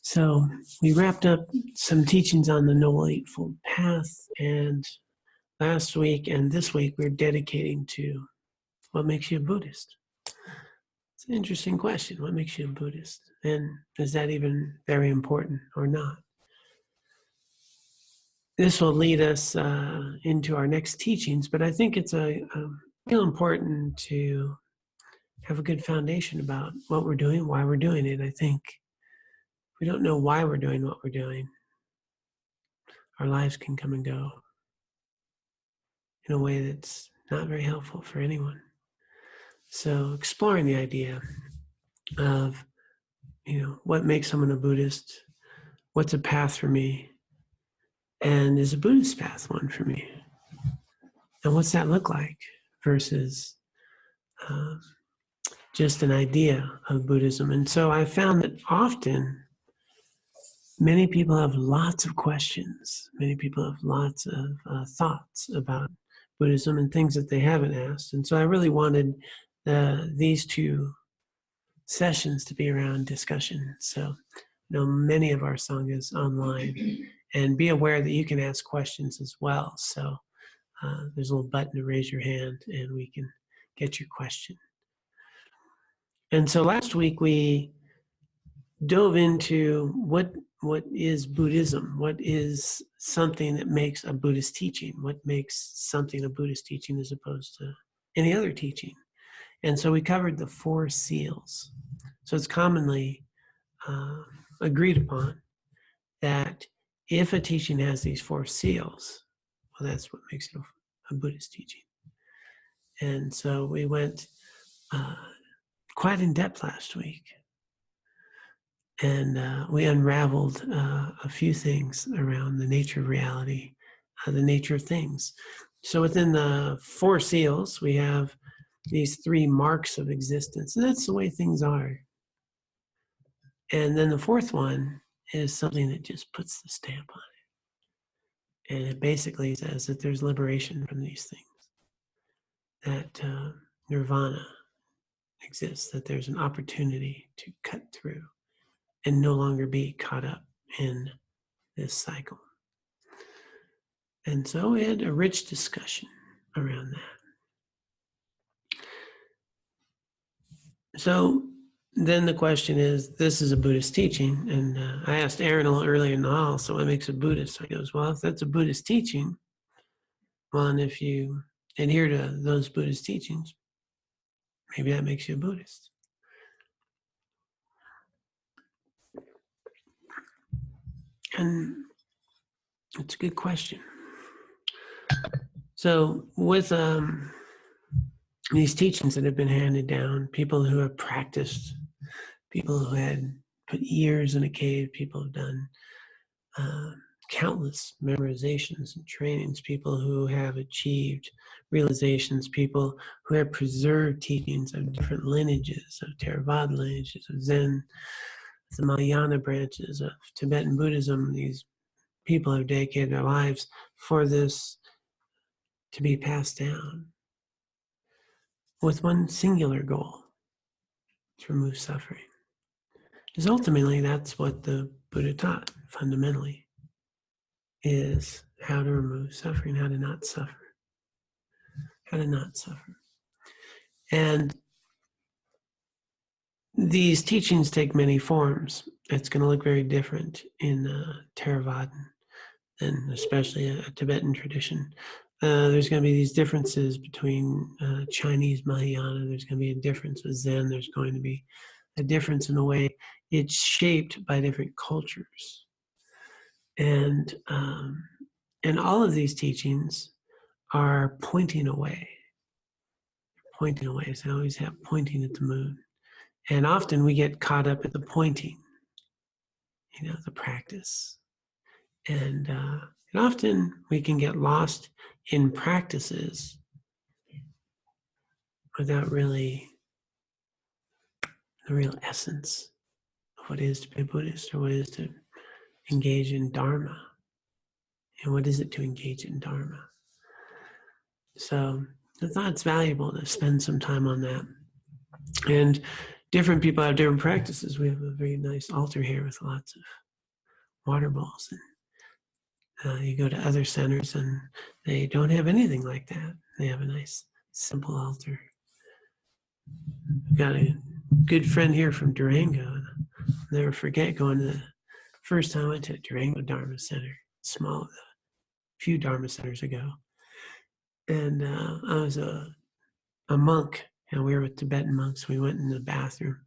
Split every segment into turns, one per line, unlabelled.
So we wrapped up some teachings on the Noble Eightfold Path, and last week and this week we're dedicating to what makes you a Buddhist. It's an interesting question. What makes you a Buddhist? And is that even very important or not? This will lead us into our next teachings, but I think it's real important to have a good foundation about what we're doing, why we're doing it. I think if we don't know why we're doing what we're doing, our lives can come and go in a way that's not very helpful for anyone. So exploring the idea of, what makes someone a Buddhist, what's a path for me, and is a Buddhist path one for me? And what's that look like versus just an idea of Buddhism? And so I found that often many people have lots of questions. Many people have lots of thoughts about Buddhism and things that they haven't asked. And so I really wanted these two sessions to be around discussion. So many of our Sangha is online, and be aware that you can ask questions as well. So there's a little button to raise your hand and we can get your question. And so last week we dove into what is Buddhism? What is something that makes a Buddhist teaching? What makes something a Buddhist teaching as opposed to any other teaching? And so we covered the 4 seals. So it's commonly agreed upon that if a teaching has these 4 seals, well, that's what makes it a Buddhist teaching. And so we went quite in depth last week. And we unraveled a few things around the nature of reality, the nature of things. So within the 4 seals, we have these 3 marks of existence. And that's the way things are. And then the 4th one is something that just puts the stamp on it. And it basically says that there's liberation from these things, that nirvana exists, that there's an opportunity to cut through and no longer be caught up in this cycle. And so we had a rich discussion around that. So then the question is, this is a Buddhist teaching, and I asked Aaron a little earlier in the hall, so what makes a Buddhist? So he goes, well, if that's a Buddhist teaching, well, and if you adhere to those Buddhist teachings, maybe that makes you a Buddhist. And it's a good question. So with these teachings that have been handed down, people who have practiced, people who had put years in a cave, people who've done countless memorizations and trainings, people who have achieved realizations, people who have preserved teachings of different lineages, of Theravada lineages, of Zen, the Mahayana branches of Tibetan Buddhism. These people have dedicated their lives for this to be passed down with one singular goal: to remove suffering. Because ultimately that's what the Buddha taught, fundamentally, is how to remove suffering, how to not suffer. How to not suffer. And these teachings take many forms. It's going to look very different in Theravada, and especially a Tibetan tradition. There's going to be these differences between Chinese Mahayana. There's going to be a difference with Zen. There's going to be a difference in the way it's shaped by different cultures. And all of these teachings are pointing away. Pointing away. So I always have pointing at the moon. And often we get caught up at the pointing, the practice. And often we can get lost in practices without really the real essence of what it is to be a Buddhist, or what it is to engage in Dharma. And what is it to engage in Dharma? So I thought it's valuable to spend some time on that. And different people have different practices. We have a very nice altar here with lots of water balls. And you go to other centers and they don't have anything like that. They have a nice, simple altar. I've got a good friend here from Durango. And I'll never forget going to the first time I went to Durango Dharma Center, small, a few Dharma centers ago. And I was a monk, and we were with Tibetan monks. We went in the bathroom,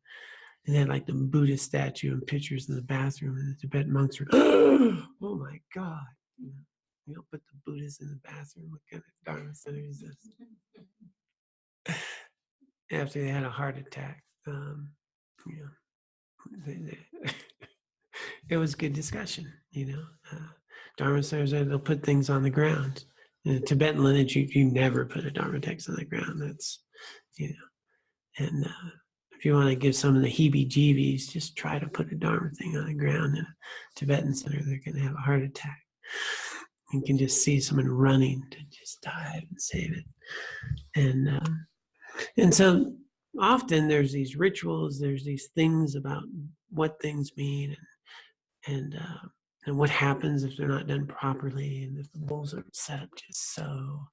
and they had like the Buddhist statue and pictures in the bathroom, and the Tibetan monks were, oh my God, you don't put the Buddhists in the bathroom. What kind of Dharma center is this? After they had a heart attack, it was good discussion, Dharma centers, they'll put things on the ground. In Tibetan lineage, you never put a Dharma text on the ground. That's, and if you want to give some of the heebie-jeebies, just try to put a Dharma thing on the ground in a Tibetan center. They're going to have a heart attack. You can just see someone running to just dive and save it. And so often there's these rituals, there's these things about what things mean and what happens if they're not done properly, and if the bowls are set up just so,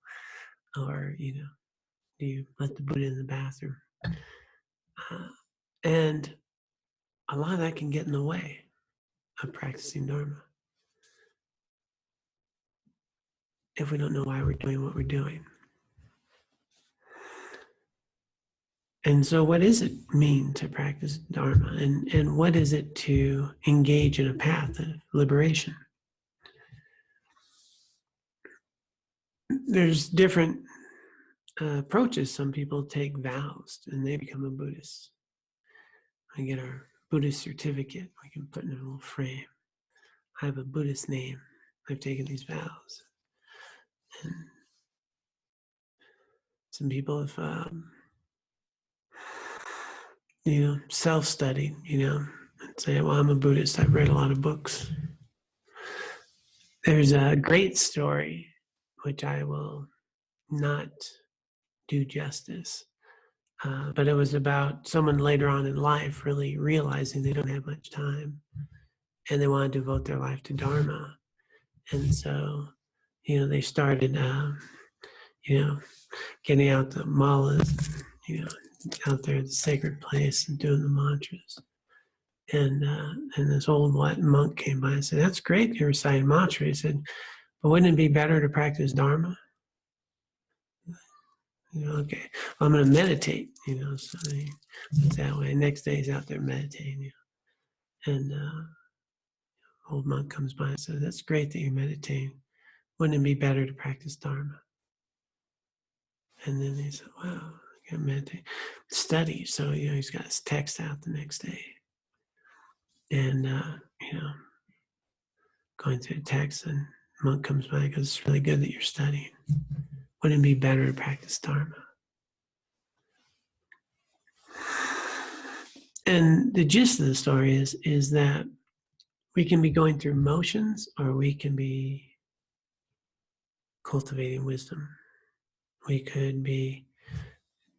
or, do you let the Buddha in the bathroom? And a lot of that can get in the way of practicing Dharma if we don't know why we're doing what we're doing. And so what does it mean to practice Dharma? And what is it to engage in a path of liberation? There's different approaches. Some people take vows and they become a Buddhist. I get our Buddhist certificate. We can put in a little frame. I have a Buddhist name. I've taken these vows. And some people have, self-studied, and say, well, I'm a Buddhist. I've read a lot of books. There's a great story, which I will not do justice, but it was about someone later on in life really realizing they don't have much time and they want to devote their life to Dharma. And so, they started, getting out the malas, out there at the sacred place and doing the mantras. And this old white monk came by and said, "That's great, you're reciting mantra." He said, "But wouldn't it be better to practice Dharma?" Okay, well, I'm going to meditate, so it's that way. Next day he's out there meditating, and old monk comes by and says, "That's great that you're meditating. Wouldn't it be better to practice Dharma?" And then he said, "Wow, I can meditate, study." So he's got his text out the next day, and going through the text, and monk comes by and goes, "It's really good that you're studying. Wouldn't it be better to practice Dharma?" And the gist of the story is that we can be going through motions, or we can be cultivating wisdom. We could be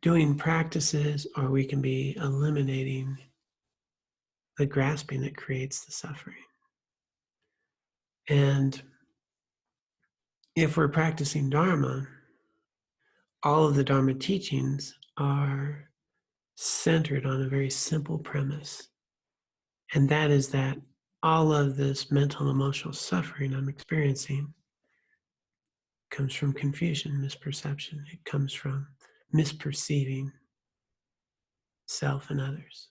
doing practices, or we can be eliminating the grasping that creates the suffering. And if we're practicing Dharma, all of the Dharma teachings are centered on a very simple premise. And that is that all of this mental and emotional suffering I'm experiencing comes from confusion, misperception. It comes from misperceiving self and others.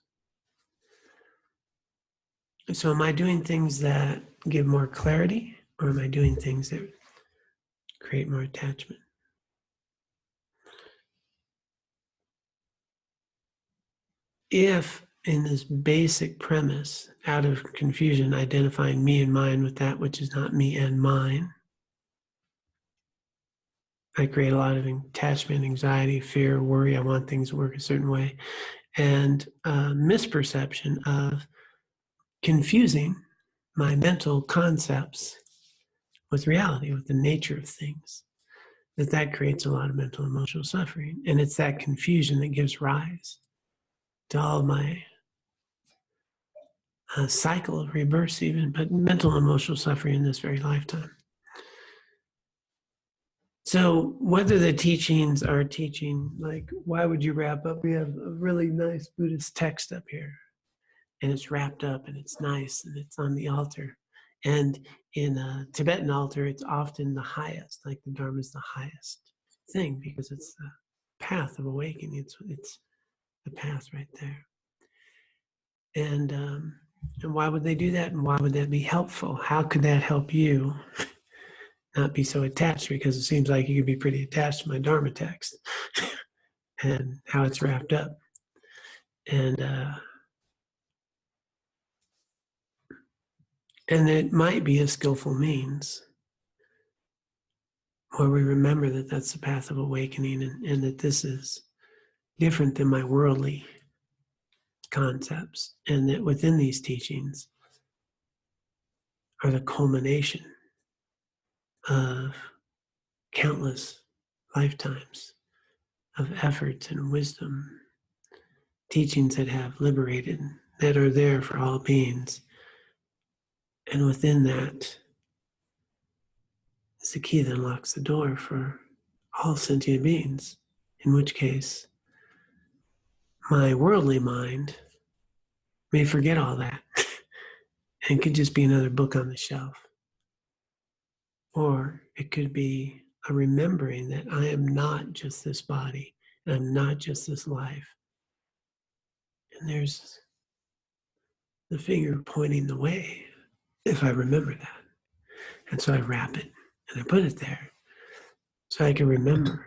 So am I doing things that give more clarity, or am I doing things that create more attachment? If in this basic premise, out of confusion, identifying me and mine with that which is not me and mine, I create a lot of attachment, anxiety, fear, worry. I want things to work a certain way. And misperception of confusing my mental concepts with reality, with the nature of things, that creates a lot of mental and emotional suffering. And it's that confusion that gives rise to all my cycle of rebirths even, but mental and emotional suffering in this very lifetime. So whether the teachings are teaching, like, why would you wrap up? We have a really nice Buddhist text up here, and it's wrapped up, and it's nice, and it's on the altar. And in a Tibetan altar, it's often the highest, like the Dharma is the highest thing, because it's the path of awakening. It's the path right there. And why would they do that? And why would that be helpful? How could that help you not be so attached? Because it seems like you could be pretty attached to my Dharma text and how it's wrapped up. And it might be a skillful means where we remember that that's the path of awakening, and that this is different than my worldly concepts, and that within these teachings are the culmination of countless lifetimes of efforts and wisdom, teachings that have liberated, that are there for all beings. And within that is the key that unlocks the door for all sentient beings, in which case my worldly mind may forget all that and could just be another book on the shelf. Or it could be a remembering that I am not just this body, and I'm not just this life. And there's the finger pointing the way if I remember that. And so I wrap it and I put it there so I can remember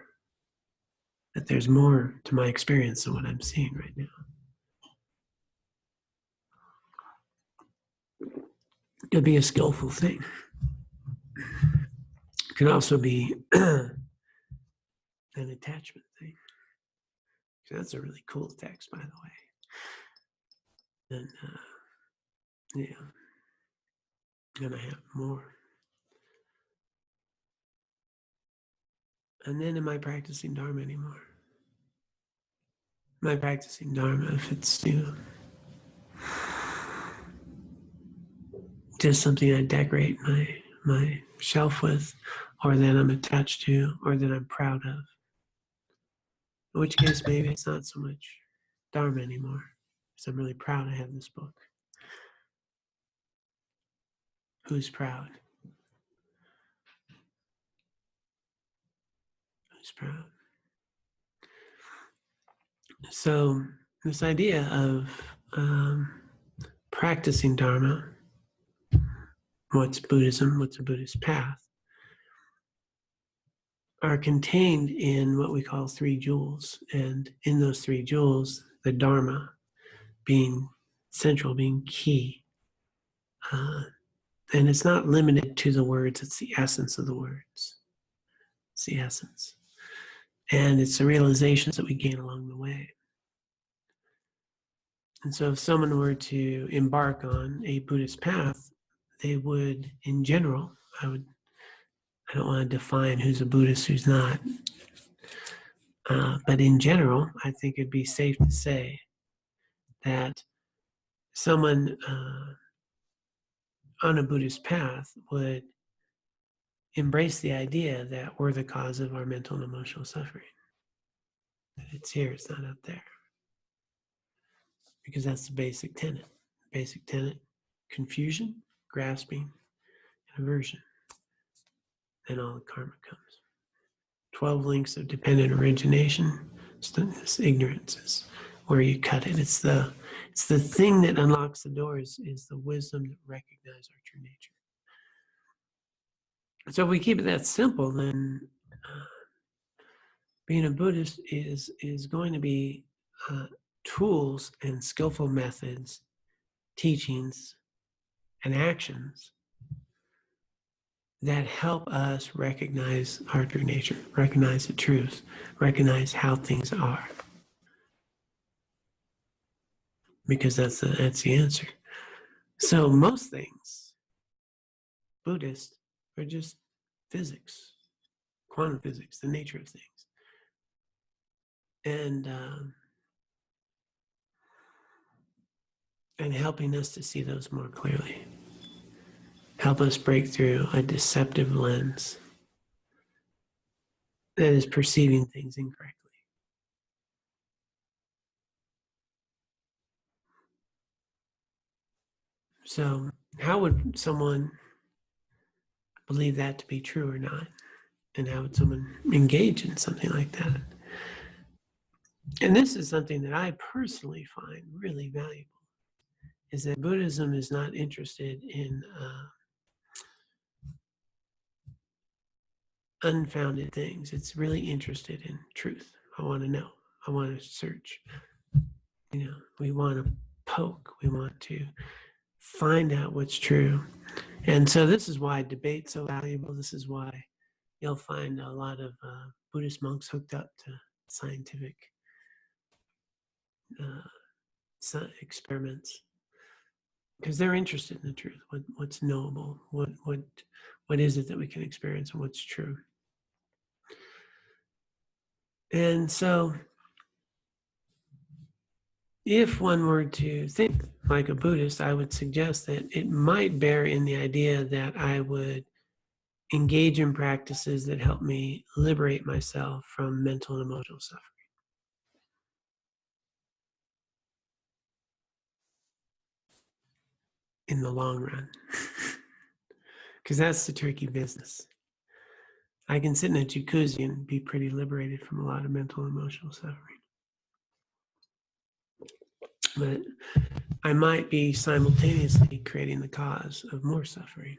that there's more to my experience than what I'm seeing right now. It could be a skillful thing. It could also be an attachment thing. That's a really cool text, by the way. And yeah, and I have more. And then am I practicing Dharma anymore? Am I practicing Dharma if it's, just something I decorate my shelf with, or that I'm attached to, or that I'm proud of? In which case, maybe it's not so much Dharma anymore, because I'm really proud I have this book. Who's proud? Who's proud? So this idea of practicing Dharma, what's Buddhism, what's a Buddhist path, are contained in what we call 3 jewels. And in those 3 jewels, the Dharma being central, being key. And it's not limited to the words, it's the essence of the words. It's the essence. And it's the realizations that we gain along the way. And so if someone were to embark on a Buddhist path, they would, in general, I don't want to define who's a Buddhist, who's not, but in general, I think it'd be safe to say that someone on a Buddhist path would embrace the idea that we're the cause of our mental and emotional suffering. That it's here, it's not out there. Because that's the basic tenet. Basic tenet, confusion, grasping, and aversion. Then all the karma comes. 12 links of dependent origination. This ignorance is where you cut it. It's the thing that unlocks the doors, is the wisdom that recognizes our true nature. So if we keep it that simple, then being a Buddhist is going to be tools and skillful methods, teachings, and actions that help us recognize our true nature, recognize the truth, recognize how things are. Because that's the answer. So most things, Buddhist, are just physics, quantum physics, the nature of things. And and helping us to see those more clearly. Help us break through a deceptive lens that is perceiving things incorrectly. So, how would someone believe that to be true or not? And how would someone engage in something like that? And this is something that I personally find really valuable, is that Buddhism is not interested in unfounded things. It's really interested in truth. I want to know. I want to search. We want to poke. We want to find out what's true. And so this is why debate's so valuable. This is why you'll find a lot of Buddhist monks hooked up to scientific experiments, because they're interested in the truth. What's knowable? What is it that we can experience, and what's true? And so, if one were to think like a Buddhist, I would suggest that it might bear in the idea that I would engage in practices that help me liberate myself from mental and emotional suffering in the long run. Because that's the tricky business. I can sit in a jacuzzi and be pretty liberated from a lot of mental and emotional suffering. But I might be simultaneously creating the cause of more suffering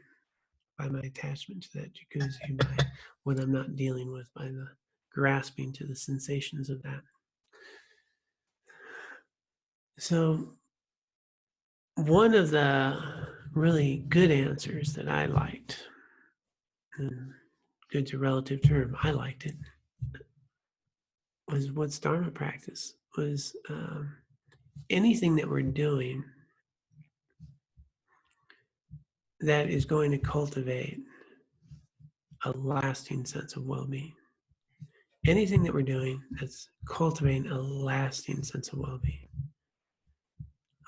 by my attachment to that jacuzzi, by what I'm not dealing with, by the grasping to the sensations of that. So one of the really good answers that I liked, and good's a relative term, I liked it, was what's Dharma practice, was anything that we're doing that is going to cultivate a lasting sense of well-being. Anything that we're doing that's cultivating a lasting sense of well-being.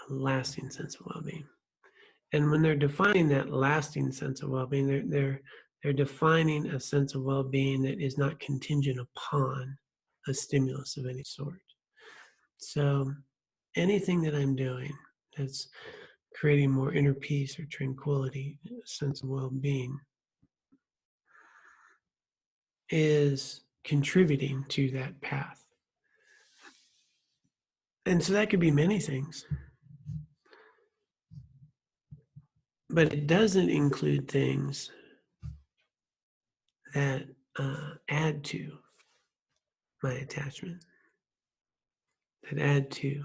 A lasting sense of well-being. And when they're defining that lasting sense of well-being, they're defining a sense of well-being that is not contingent upon a stimulus of any sort. So anything that I'm doing that's creating more inner peace or tranquility, a sense of well-being, is contributing to that path. And so that could be many things. But it doesn't include things that add to my attachment, that add to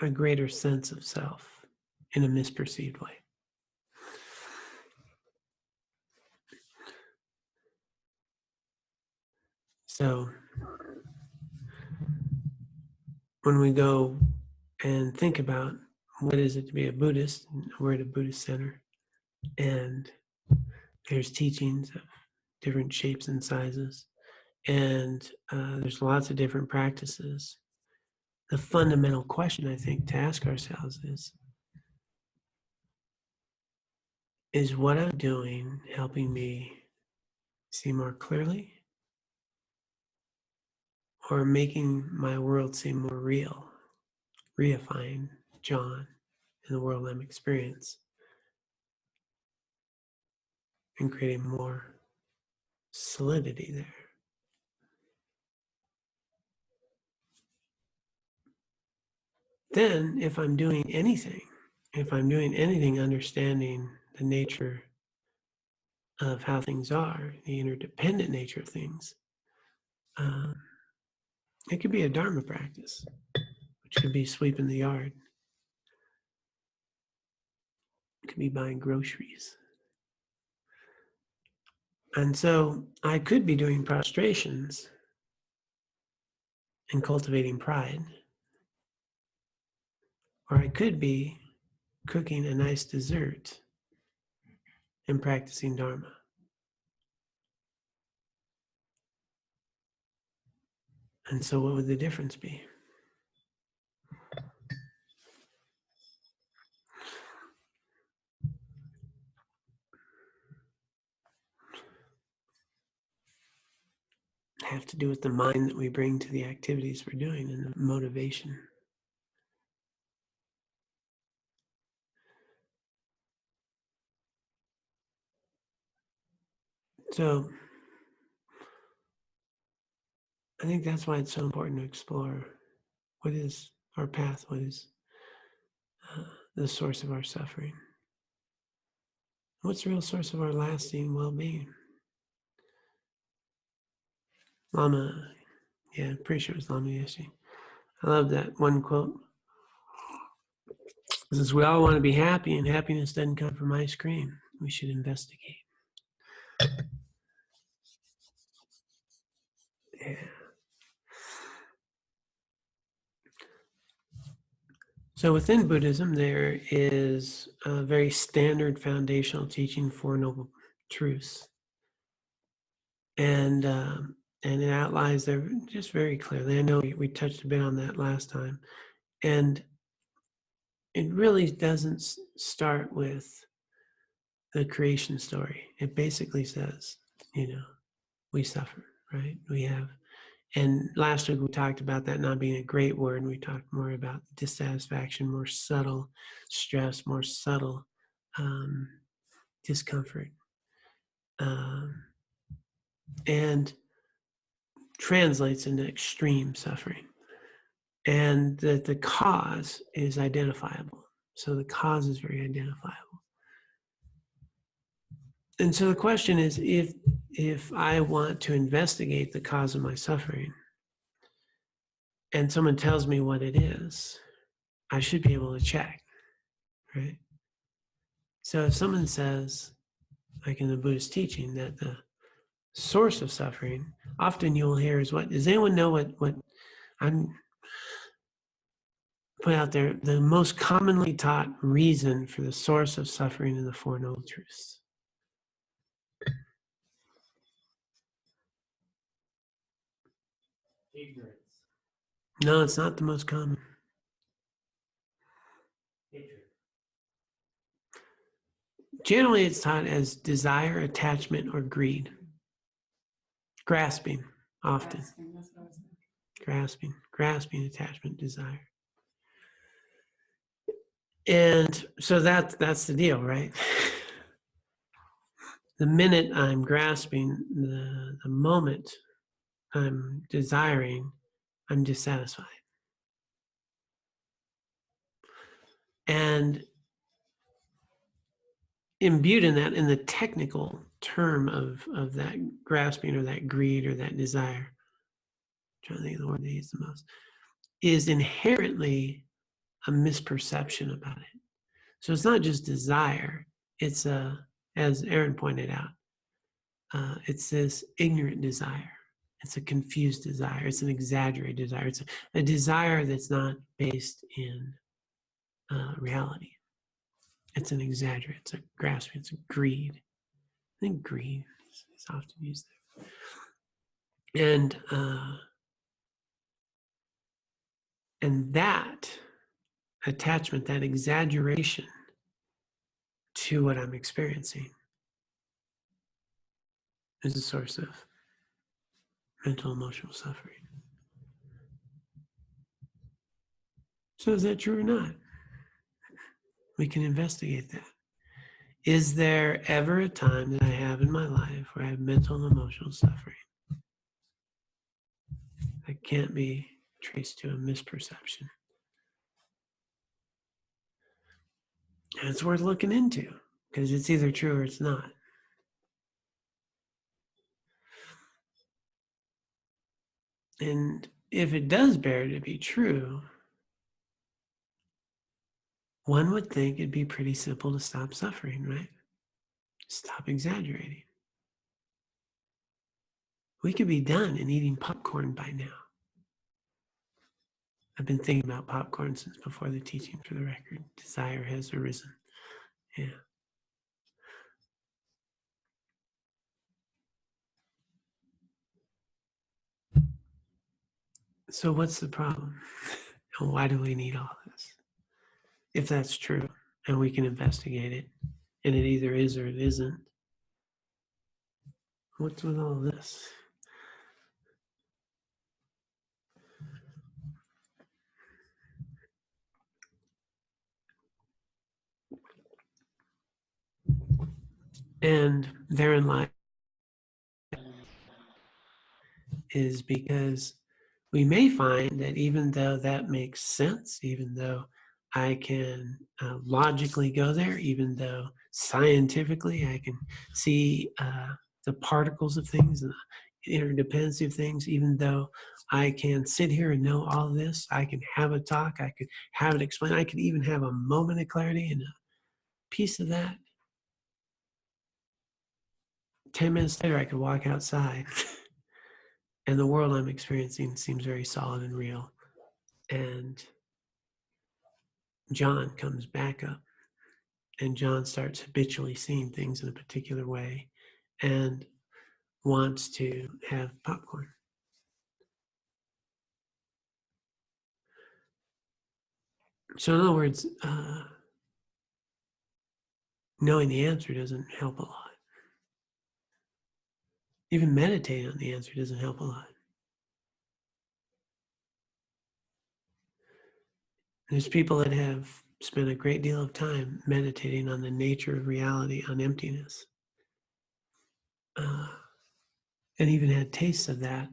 a greater sense of self in a misperceived way. So when we go and think about what is it to be a Buddhist, we're at a Buddhist center, and there's teachings of different shapes and sizes, and there's lots of different practices. The fundamental question, I think, to ask ourselves is what I'm doing helping me see more clearly, or making my world seem more real, reifying John and the world I'm experiencing, and creating more solidity there. Then, if I'm doing anything understanding the nature of how things are, the interdependent nature of things, it could be a Dharma practice, which could be sweeping the yard. It could be buying groceries. And so I could be doing prostrations and cultivating pride, or I could be cooking a nice dessert and practicing Dharma. And so what would the difference be? have to do with the mind that we bring to the activities we're doing and the motivation. So I think that's why it's so important to explore what is our path, what is the source of our suffering, what's the real source of our lasting well-being. Lama, yeah, pretty sure it was Lama Yeshe. I love that one quote. It says, we all want to be happy, and happiness doesn't come from ice cream. We should investigate. Yeah. So within Buddhism, there is a very standard foundational teaching, Four Noble Truths. And it outlines there just very clearly. I know we touched a bit on that last time. And it really doesn't start with the creation story. It basically says, we suffer, right? We have, and last week we talked about that not being a great word. We talked more about dissatisfaction, more subtle stress, more subtle discomfort, and translates into extreme suffering. And that the cause is identifiable. So the cause is very identifiable. And so the question is, if I want to investigate the cause of my suffering, and someone tells me what it is, I should be able to check, right? So if someone says, like in the Buddhist teaching, that the source of suffering, often you'll hear is what, does anyone know what I'm put out there, the most commonly taught reason for the source of suffering in the Four Noble Truths?
Ignorance.
No, it's not the most common.
Hatred.
Generally, it's taught as desire, attachment, or greed. Grasping, often. Grasping, attachment, desire. And so that's the deal, right? The minute I'm grasping, the moment I'm desiring, I'm dissatisfied. And imbued in that, in the technical term of that grasping or that greed or that desire, I'm trying to think of the word they use the most, is inherently a misperception about it. So it's not just desire, it's as Aaron pointed out, it's this ignorant desire. It's a confused desire. It's an exaggerated desire. It's a desire that's not based in reality. It's an exaggerate. It's a grasping. It's a greed. I think greed is often used there. And that attachment, that exaggeration to what I'm experiencing, is a source of mental emotional suffering. So is that true or not? We can investigate that. Is there ever a time that I have in my life where I have mental and emotional suffering that can't be traced to a misperception? And it's worth looking into, because it's either true or it's not. And if it does bear to be true, one would think it'd be pretty simple to stop suffering, right? Stop exaggerating. We could be done and eating popcorn by now. I've been thinking about popcorn since before the teaching, for the record. Desire has arisen. Yeah. So what's the problem? And why do we need all this? If that's true, and we can investigate it, and it either is or it isn't, what's with all this? And therein lies is because we may find that even though that makes sense, even though I can logically go there, even though scientifically I can see the particles of things and the interdependency of things, even though I can sit here and know all of this, I can have a talk, I could have it explained, I could even have a moment of clarity and a piece of that. 10 minutes later, I could walk outside and the world I'm experiencing seems very solid and real. And John comes back up, and John starts habitually seeing things in a particular way and wants to have popcorn. So, in other words, knowing the answer doesn't help a lot. Even meditating on the answer doesn't help a lot. There's people that have spent a great deal of time meditating on the nature of reality, on emptiness, and even had tastes of that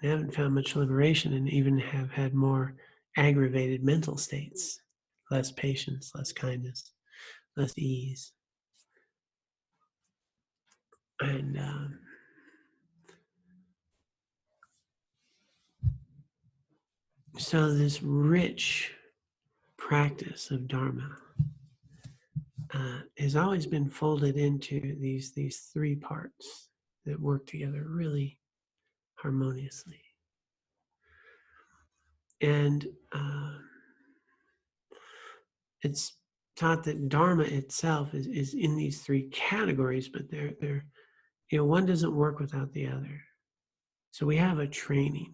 and haven't found much liberation and even have had more aggravated mental states, less patience, less kindness, less ease. And so this rich practice of Dharma has always been folded into these three parts that work together really harmoniously. And it's taught that Dharma itself is in these three categories, but they're one doesn't work without the other. So we have a training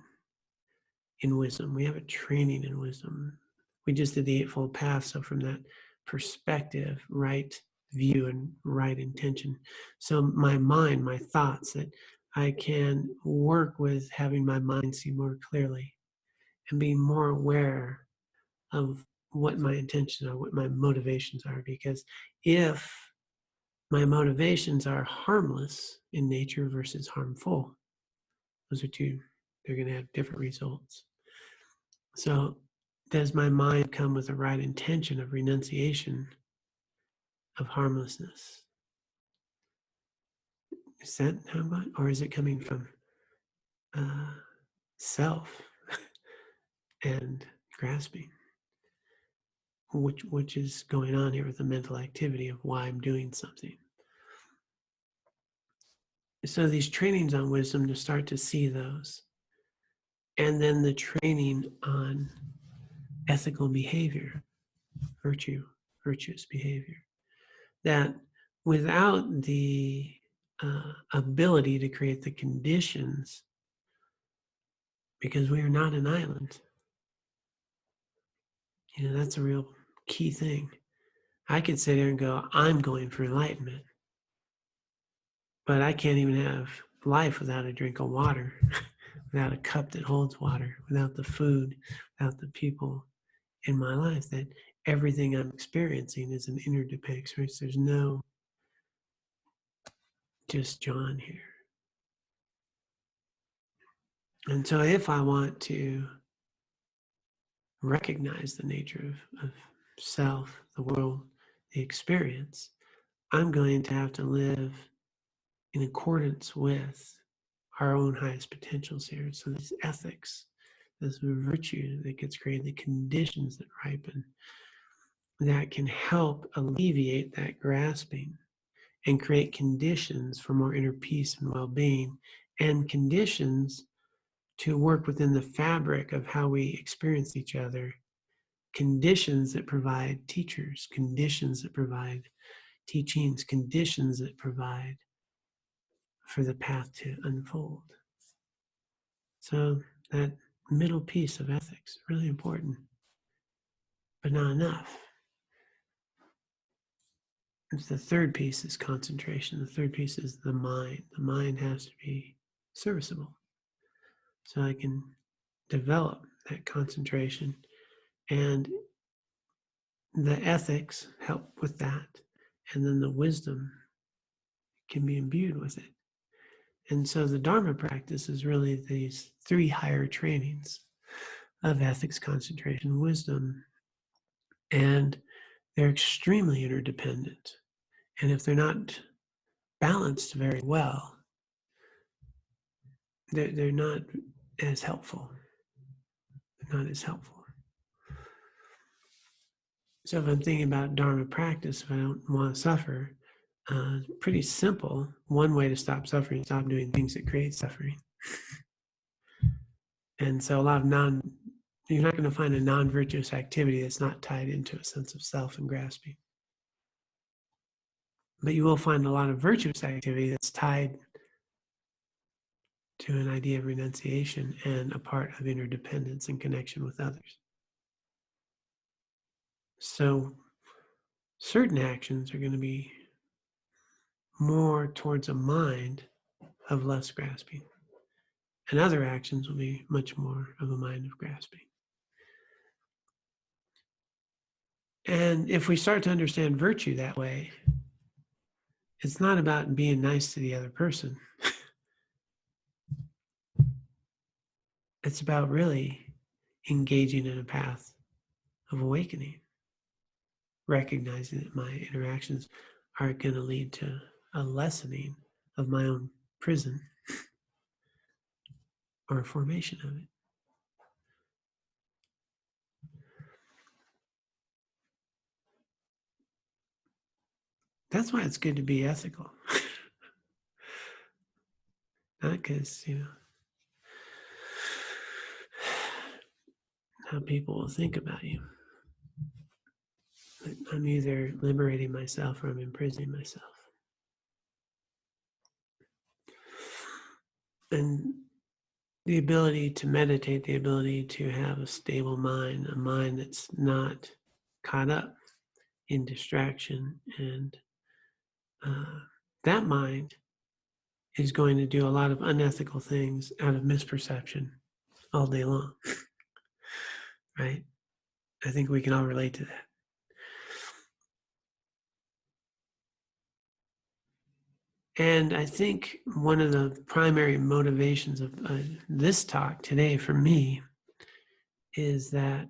in wisdom. We have a training in wisdom. We just did the Eightfold Path, so from that perspective, right view and right intention. So my mind, my thoughts, that I can work with having my mind see more clearly and be more aware of what my intentions are, what my motivations are. Because if my motivations are harmless in nature versus harmful, those are two, they're going to have different results. So does my mind come with the right intention of renunciation of harmlessness? Is that how much, or is it coming from self and grasping? Which is going on here with the mental activity of why I'm doing something. So these trainings on wisdom to start to see those. And then the training on ethical behavior, virtuous behavior. That without the ability to create the conditions, because we are not an island, that's a real key thing. I could sit here and go, I'm going for enlightenment, but I can't even have life without a drink of water, without a cup that holds water, without the food, without the people in my life. That everything I'm experiencing is an interdependent experience. There's no just John here. And so if I want to recognize the nature of self, the world, the experience, I'm going to have to live in accordance with our own highest potentials here. So this ethics, this virtue that gets created, the conditions that ripen, that can help alleviate that grasping and create conditions for more inner peace and well-being, and conditions to work within the fabric of how we experience each other, conditions that provide teachers, conditions that provide teachings, conditions that provide for the path to unfold. So that middle piece of ethics, really important, but not enough. The third piece is concentration. The third piece is the mind. The mind has to be serviceable. So I can develop that concentration, and the ethics help with that. And then the wisdom can be imbued with it. And so the Dharma practice is really these 3 higher trainings of ethics, concentration, wisdom. And they're extremely interdependent. And if they're not balanced very well, they're not as helpful. They're not as helpful. So if I'm thinking about Dharma practice, if I don't want to suffer, pretty simple. One way to stop suffering is stop doing things that create suffering. And so a lot of you're not going to find a non-virtuous activity that's not tied into a sense of self and grasping. But you will find a lot of virtuous activity that's tied to an idea of renunciation and a part of interdependence and connection with others. So certain actions are going to be more towards a mind of less grasping, and other actions will be much more of a mind of grasping. And if we start to understand virtue that way, it's not about being nice to the other person. It's about really engaging in a path of awakening, recognizing that my interactions are going to lead to a lessening of my own prison or a formation of it. That's why it's good to be ethical. Not because, how people will think about you. I'm either liberating myself or I'm imprisoning myself. And the ability to meditate, the ability to have a stable mind, a mind that's not caught up in distraction, and that mind is going to do a lot of unethical things out of misperception all day long, right? I think we can all relate to that. And I think one of the primary motivations of this talk today for me is that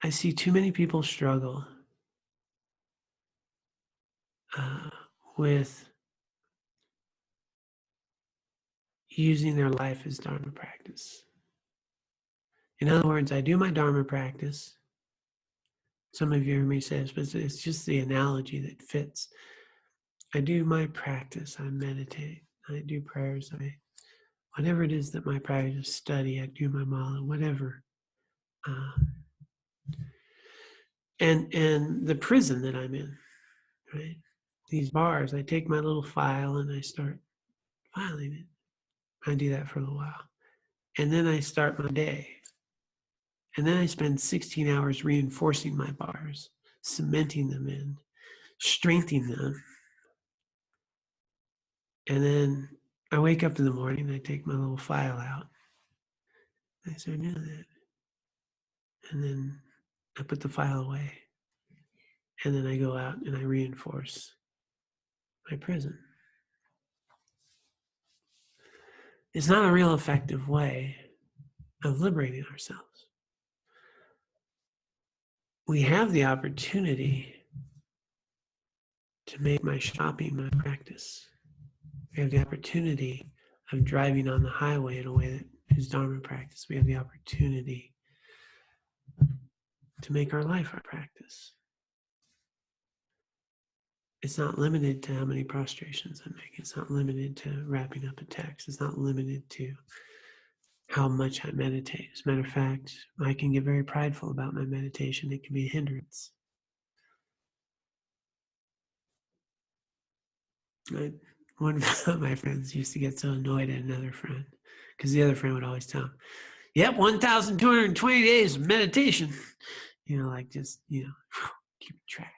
I see too many people struggle with using their life as Dharma practice. In other words, I do my Dharma practice. Some of you heard me say this, but it's just the analogy that fits. I do my practice, I meditate, I do prayers, whatever it is that my practice, study, I do my mala, whatever. And the prison that I'm in, right? These bars, I take my little file and I start filing it. I do that for a little while. And then I start my day. And then I spend 16 hours reinforcing my bars, cementing them in, strengthening them. And then I wake up in the morning, I take my little file out. I start doing that. And then I put the file away. And then I go out and I reinforce my prison. It's not a real effective way of liberating ourselves. We have the opportunity to make my shopping my practice. We have the opportunity of driving on the highway in a way that is Dharma practice. We have the opportunity to make our life our practice. It's not limited to how many prostrations I make. It's not limited to wrapping up a text. It's not limited to how much I meditate. As a matter of fact, I can get very prideful about my meditation. It can be a hindrance. One of my friends used to get so annoyed at another friend because the other friend would always tell him, yep, 1,220 days of meditation. Just keep track.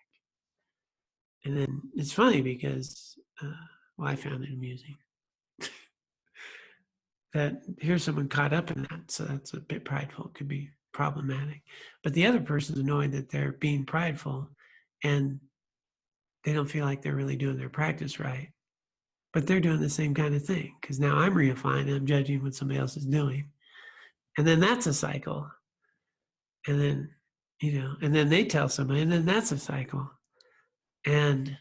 And then it's funny because, I found it amusing that here's someone caught up in that. So that's a bit prideful. It could be problematic. But the other person's annoyed that they're being prideful and they don't feel like they're really doing their practice right. But they're doing the same kind of thing, because now I'm reifying and I'm judging what somebody else is doing. And then that's a cycle. And then, and then they tell somebody, and then that's a cycle. And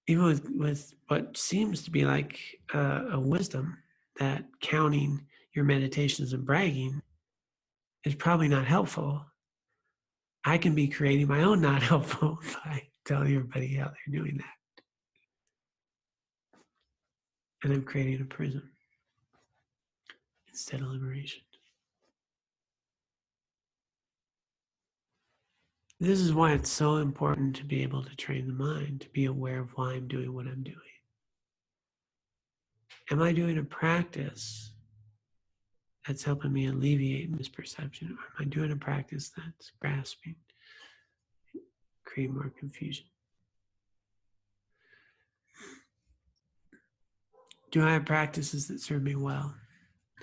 even with what seems to be like a wisdom, that counting your meditations and bragging is probably not helpful, I can be creating my own not helpful by telling everybody how they're doing that. And I'm creating a prison instead of liberation. This is why it's so important to be able to train the mind, to be aware of why I'm doing what I'm doing. Am I doing a practice that's helping me alleviate misperception? Or am I doing a practice that's grasping, creating more confusion? Do I have practices that serve me well,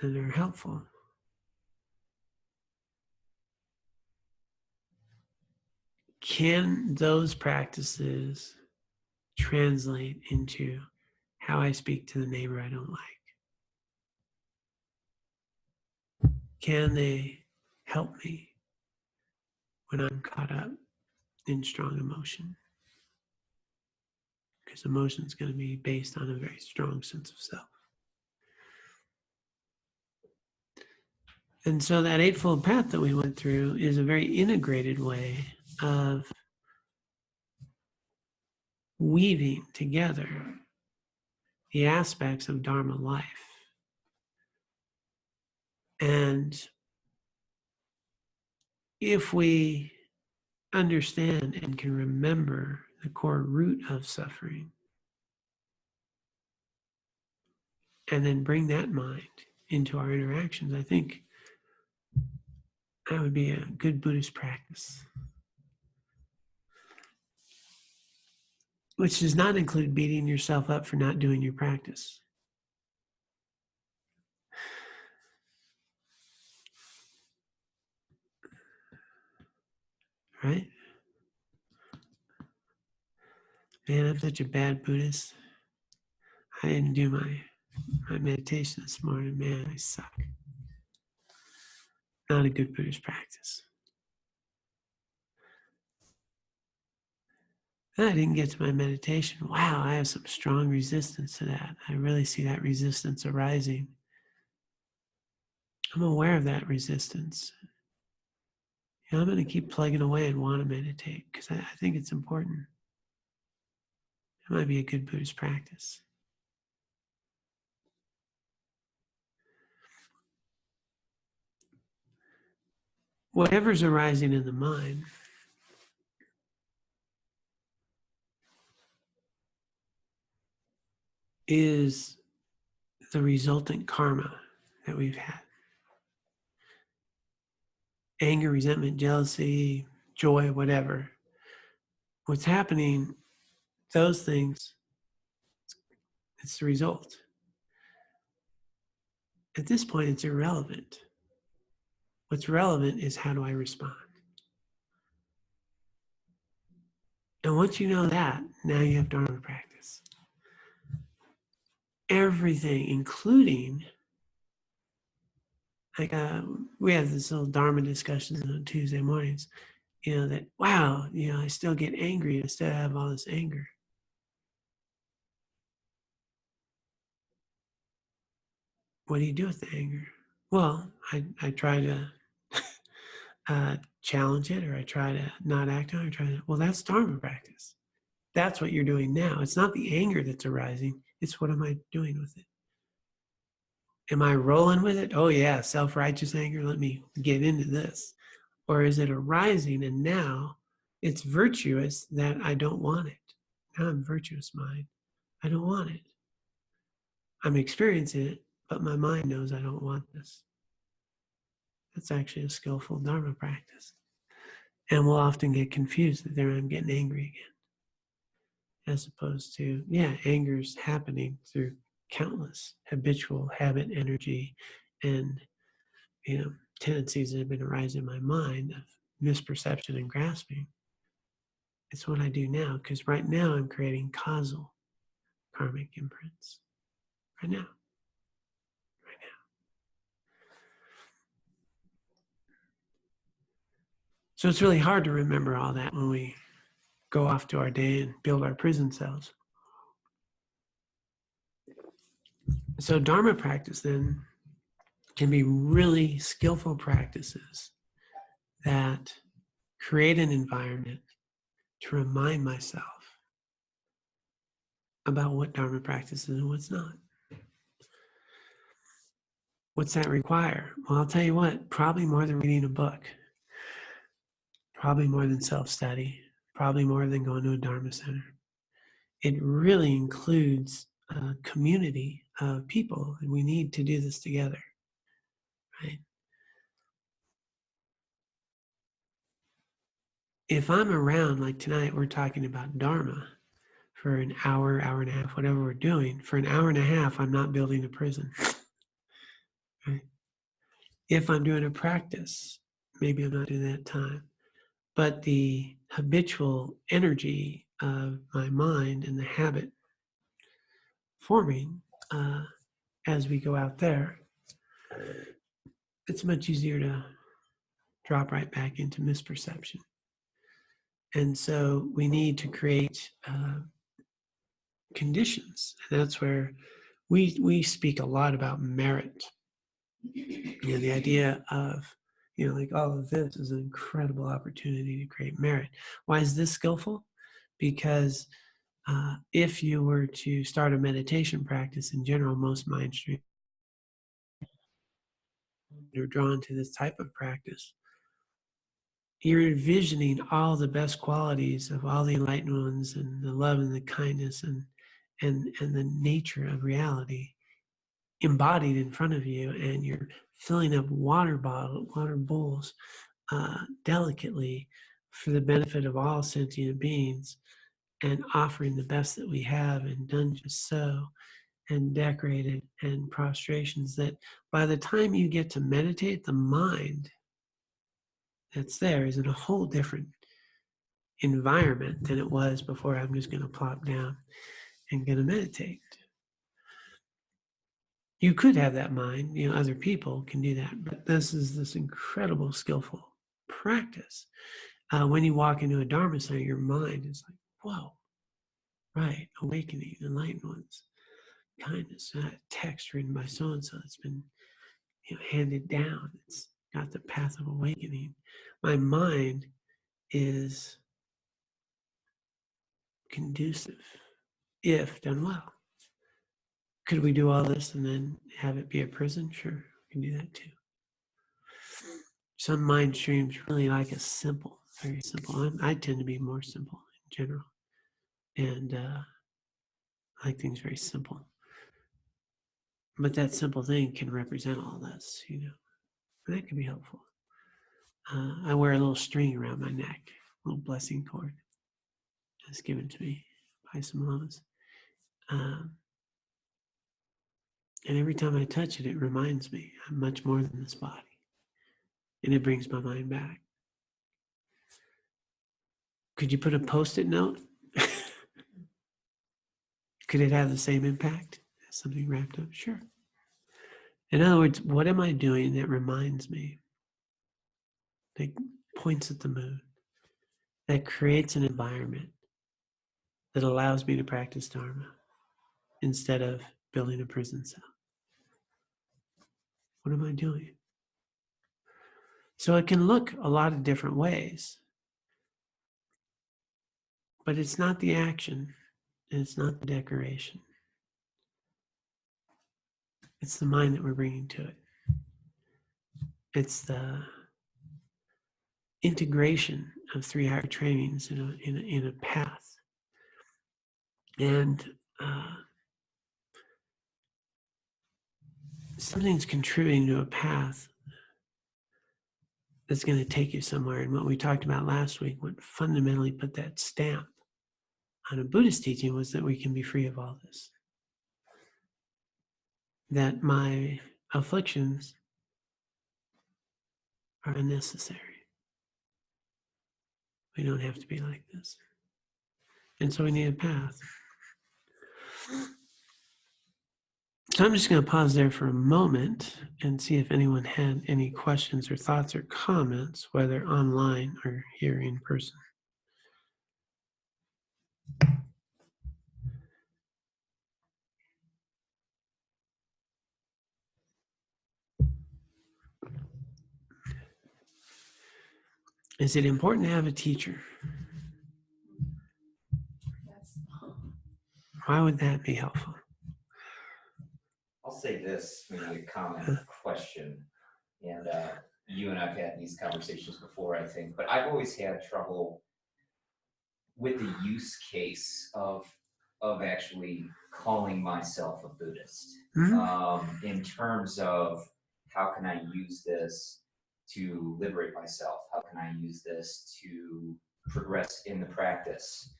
that are helpful? Can those practices translate into how I speak to the neighbor I don't like? Can they help me when I'm caught up in strong emotion? Because emotion is going to be based on a very strong sense of self. And so that Eightfold Path that we went through is a very integrated way of weaving together the aspects of Dharma life. And if we understand and can remember the core root of suffering, and then bring that mind into our interactions, I think that would be a good Buddhist practice. Which does not include beating yourself up for not doing your practice. Right? Man, I'm such a bad Buddhist. I didn't do my meditation this morning. Man, I suck. Not a good Buddhist practice. I didn't get to my meditation. Wow, I have some strong resistance to that. I really see that resistance arising. I'm aware of that resistance. I'm going to keep plugging away and want to meditate because I think it's important. It might be a good Buddhist practice. Whatever's arising in the mind is the resultant karma that we've had. Anger, resentment, jealousy, joy, whatever. What's happening, those things, it's the result. At this point, it's irrelevant. What's relevant is how do I respond? And once you know that, now you have Dharma practice. Everything, including, like we have this little Dharma discussions on Tuesday mornings, that, wow, I still get angry. I still have all this anger. What do you do with the anger? Well, I try to challenge it, or I try to not act on it. Well, that's Dharma practice. That's what you're doing now. It's not the anger that's arising. It's what am I doing with it? Am I rolling with it? Oh yeah, self-righteous anger. Let me get into this. Or is it arising and now it's virtuous that I don't want it? Now I'm virtuous mind. I don't want it. I'm experiencing it, but my mind knows I don't want this. That's actually a skillful Dharma practice. And we'll often get confused that there I'm getting angry again. As opposed to, anger's happening through countless habitual habit energy and tendencies that have been arising in my mind of misperception and grasping. It's what I do now, because right now I'm creating causal karmic imprints. Right now. Right now. So it's really hard to remember all that when we go off to our day and build our prison cells. So Dharma practice then can be really skillful practices that create an environment to remind myself about what Dharma practice is and what's not. What's that require? Well, I'll tell you what, probably more than reading a book, probably more than self-study, probably more than going to a Dharma center. It really includes a community of people, and we need to do this together, right? If I'm around, like tonight, we're talking about Dharma for an hour, hour and a half, whatever we're doing. For an hour and a half, I'm not building a prison, right? If I'm doing a practice, maybe I'm not doing that time. But the habitual energy of my mind and the habit forming as we go out there, it's much easier to drop right back into misperception. And so we need to create conditions. And that's where we speak a lot about merit. The idea of, like all of this is an incredible opportunity to create merit. Why is this skillful? Because if you were to start a meditation practice in general, most mind stream are drawn to this type of practice. You're envisioning all the best qualities of all the enlightened ones and the love and the kindness and the nature of reality embodied in front of you, and you're filling up water bowls delicately for the benefit of all sentient beings, and offering the best that we have and done just so, and decorated, and prostrations that by the time you get to meditate, the mind that's there is in a whole different environment than it was before. I'm just going to plop down and going to meditate. You could have that mind, other people can do that, but this is this incredible skillful practice. When you walk into a Dharma center, your mind is like, whoa, right, awakening, enlightened ones, kindness, text written by so-and-so that's been handed down. It's got the path of awakening. My mind is conducive if done well. Could we do all this and then have it be a prison? Sure, we can do that too. Some mind streams really like a simple, very simple. I tend to be more simple in general, and I like things very simple. But that simple thing can represent all this, and that can be helpful. I wear a little string around my neck, a little blessing cord. It's given to me by some lamas. And every time I touch it, it reminds me I'm much more than this body. And it brings my mind back. Could you put a Post-it note? Could it have the same impact as something wrapped up? Sure. In other words, what am I doing that reminds me, that points at the moon, that creates an environment that allows me to practice Dharma instead of building a prison cell? What am I doing? So it can look a lot of different ways, but it's not the action, and it's not the decoration. It's the mind that we're bringing to it. It's the integration of 3 higher trainings in a path. And something's contributing to a path that's going to take you somewhere. And what we talked about last week, what fundamentally put that stamp on a Buddhist teaching, was that we can be free of all this. That my afflictions are unnecessary. We don't have to be like this. And so we need a path. So I'm just going to pause there for a moment and see if anyone had any questions or thoughts or comments, whether online or here in person. Is it important to have a teacher? Why would that be helpful?
I'll say this, maybe a comment, question, and you and I've had these conversations before, I think, but I've always had trouble with the use case of actually calling myself a Buddhist, in terms of how can I use this to liberate myself? How can I use this to progress in the practice?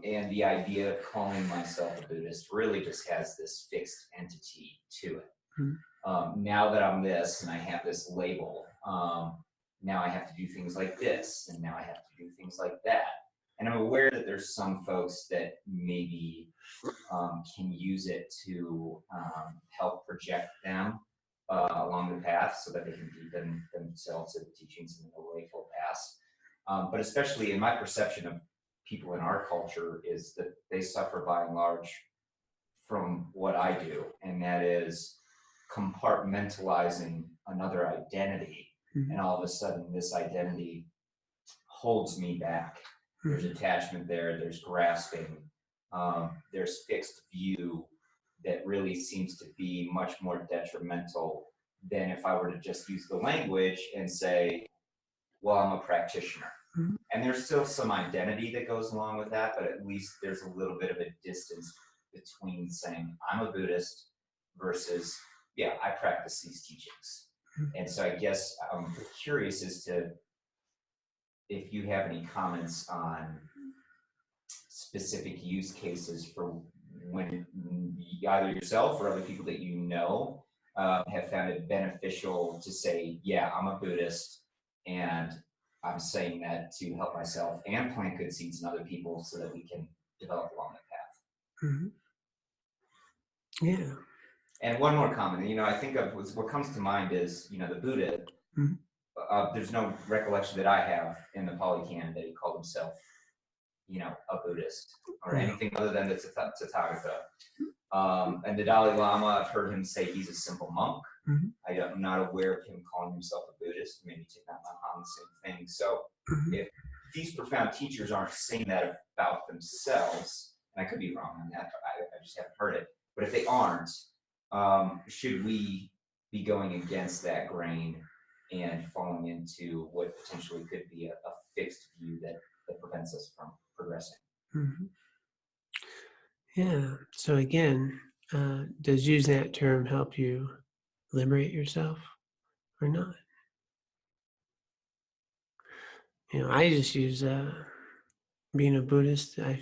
And the idea of calling myself a Buddhist really just has this fixed entity to it. Now that I'm this and I have this label, now I have to do things like this, and now I have to do things like that. And I'm aware that there's some folks that maybe can use it to help project them along the path so that they can deepen themselves in the teachings in the Noble path. But especially in my perception of people in our culture is that they suffer by and large from what I do, and that is compartmentalizing another identity. And all of a sudden this identity holds me back. There's attachment there, there's grasping, there's fixed view that really seems to be much more detrimental than if I were to just use the language and say, well, I'm a practitioner. And there's still some identity that goes along with that, but at least there's a little bit of a distance between saying I'm a Buddhist versus, yeah, I practice these teachings. And so I guess I'm curious as to if you have any comments on specific use cases for when either yourself or other people that you know have found it beneficial to say, yeah, I'm a Buddhist, and I'm saying that to help myself and plant good seeds in other people so that we can develop along that path.
Yeah.
And one more comment, I think of what comes to mind is, the Buddha, there's no recollection that I have in the Pali Canon that he called himself, a Buddhist or anything other than the Tathagata. And the Dalai Lama, I've heard him say he's a simple monk. I'm not aware of him calling himself a Buddhist. Maybe Thich Nhat Hanh, the same thing. So if these profound teachers aren't saying that about themselves, and I could be wrong on that, I just haven't heard it. But if they aren't, should we be going against that grain and falling into what potentially could be a fixed view that prevents us from progressing?
Yeah. So again, does using that term help you liberate yourself or not? I just use being a Buddhist, I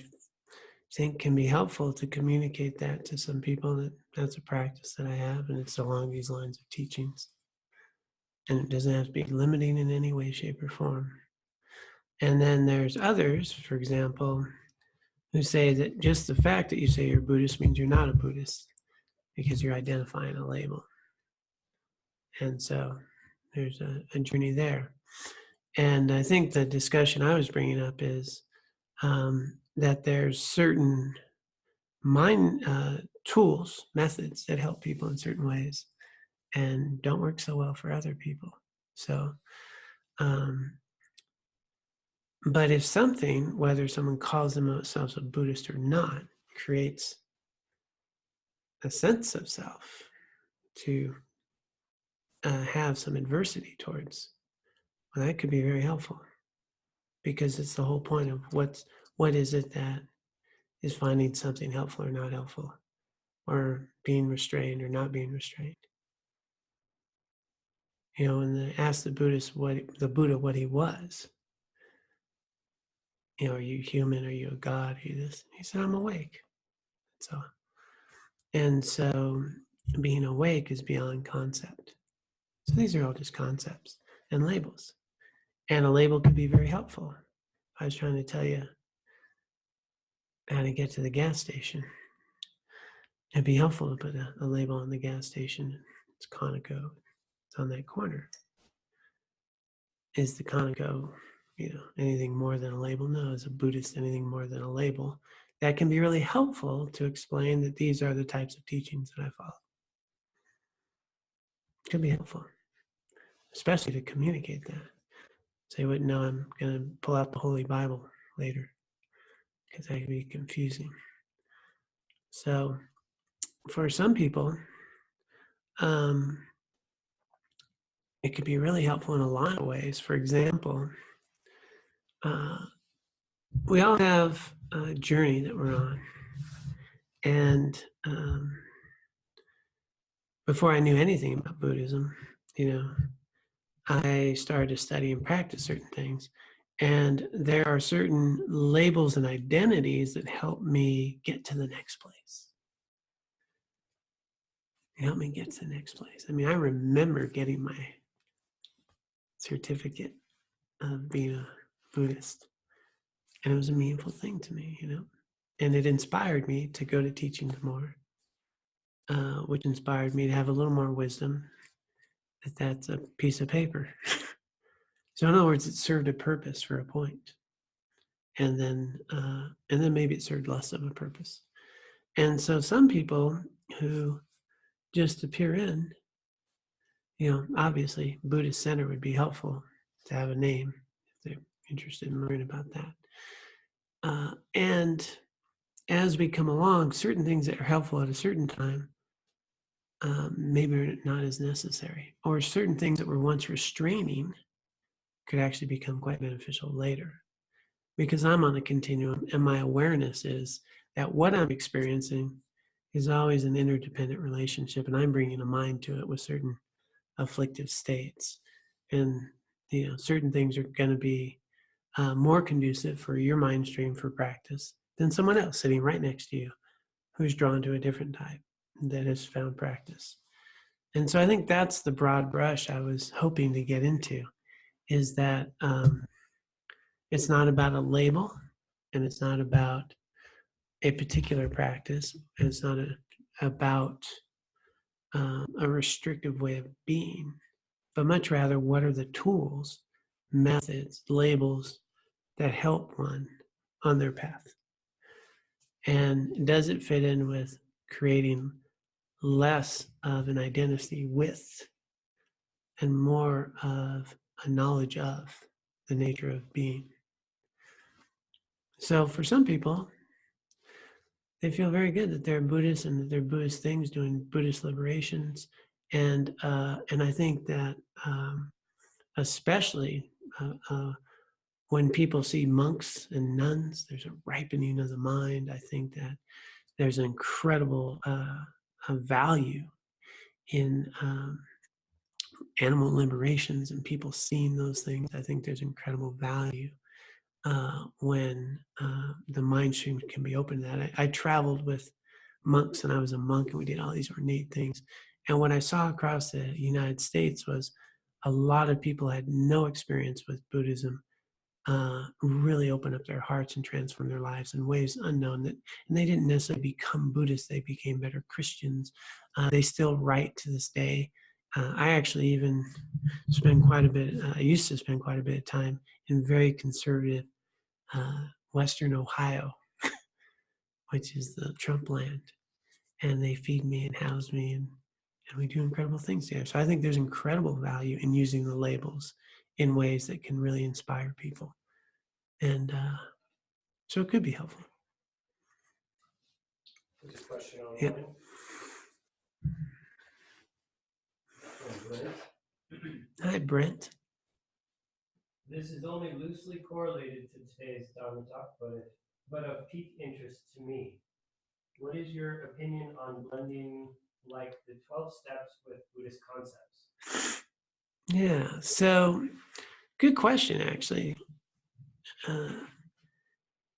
think can be helpful to communicate that to some people that's a practice that I have, and it's along these lines of teachings. And it doesn't have to be limiting in any way, shape, or form. And then there's others, for example, who say that just the fact that you say you're Buddhist means you're not a Buddhist because you're identifying a label. And so there's a journey there. And I think the discussion I was bringing up is that there's certain mind tools, methods that help people in certain ways and don't work so well for other people. So, but if something, whether someone calls themselves a Buddhist or not, creates a sense of self to have some adversity towards, well, that could be very helpful, because it's the whole point of what is it that is finding something helpful or not helpful, or being restrained or not being restrained. When they asked the Buddha what he was, are you human? Are you a god? Are you this? He said, I'm awake. So, and so being awake is beyond concept. So these are all just concepts and labels. And a label could be very helpful. I was trying to tell you, how to get to the gas station. It'd be helpful to put a label on the gas station. It's Conoco. It's on that corner. Is the Conoco, anything more than a label? No. Is a Buddhist anything more than a label? That can be really helpful to explain that these are the types of teachings that I follow. It can be helpful, especially to communicate that. So you wouldn't know I'm going to pull out the Holy Bible later, because that can be confusing. So for some people, it could be really helpful in a lot of ways. For example, we all have a journey that we're on. And before I knew anything about Buddhism, I started to study and practice certain things. And there are certain labels and identities that help me get to the next place. Help me get to the next place. I mean, I remember getting my certificate of being a Buddhist. And it was a meaningful thing to me, And it inspired me to go to teachings more, which inspired me to have a little more wisdom that that's a piece of paper. So in other words, it served a purpose for a point. And then maybe it served less of a purpose. And so some people who just appear in, obviously Buddhist center would be helpful to have a name if they're interested in learning about that. And as we come along, certain things that are helpful at a certain time maybe are not as necessary, or certain things that were once restraining could actually become quite beneficial later. Because I'm on a continuum, and my awareness is that what I'm experiencing is always an interdependent relationship, and I'm bringing a mind to it with certain afflictive states. And certain things are going to be more conducive for your mind stream for practice than someone else sitting right next to you who's drawn to a different type that has found practice. And so I think that's the broad brush I was hoping to get into, is that it's not about a label, and it's not about a particular practice, and it's not about a restrictive way of being, but much rather what are the tools, methods, labels that help one on their path. And does it fit in with creating less of an identity with and more of a knowledge of the nature of being? So for some people, they feel very good that they're Buddhists and that they're Buddhist things, doing Buddhist liberations. And I think that especially when people see monks and nuns, there's a ripening of the mind. I think that there's an incredible value in animal liberations and people seeing those things. I think there's incredible value when the mind stream can be open to that. I traveled with monks, and I was a monk, and we did all these ornate things. And what I saw across the United States was a lot of people had no experience with Buddhism really open up their hearts and transform their lives in ways unknown. And they didn't necessarily become Buddhists, they became better Christians. They still write to this day. I actually even spend quite a bit, I used to spend quite a bit of time in very conservative Western Ohio, which is the Trump land. And they feed me and house me, and we do incredible things there. So I think there's incredible value in using the labels in ways that can really inspire people. And so it could be helpful.
There's a question online.
Yeah. Hi, Brent.
This is only loosely correlated to today's Dharma Talk, but of peak interest to me. What is your opinion on blending like the 12 steps with Buddhist concepts?
Yeah, so good question, actually.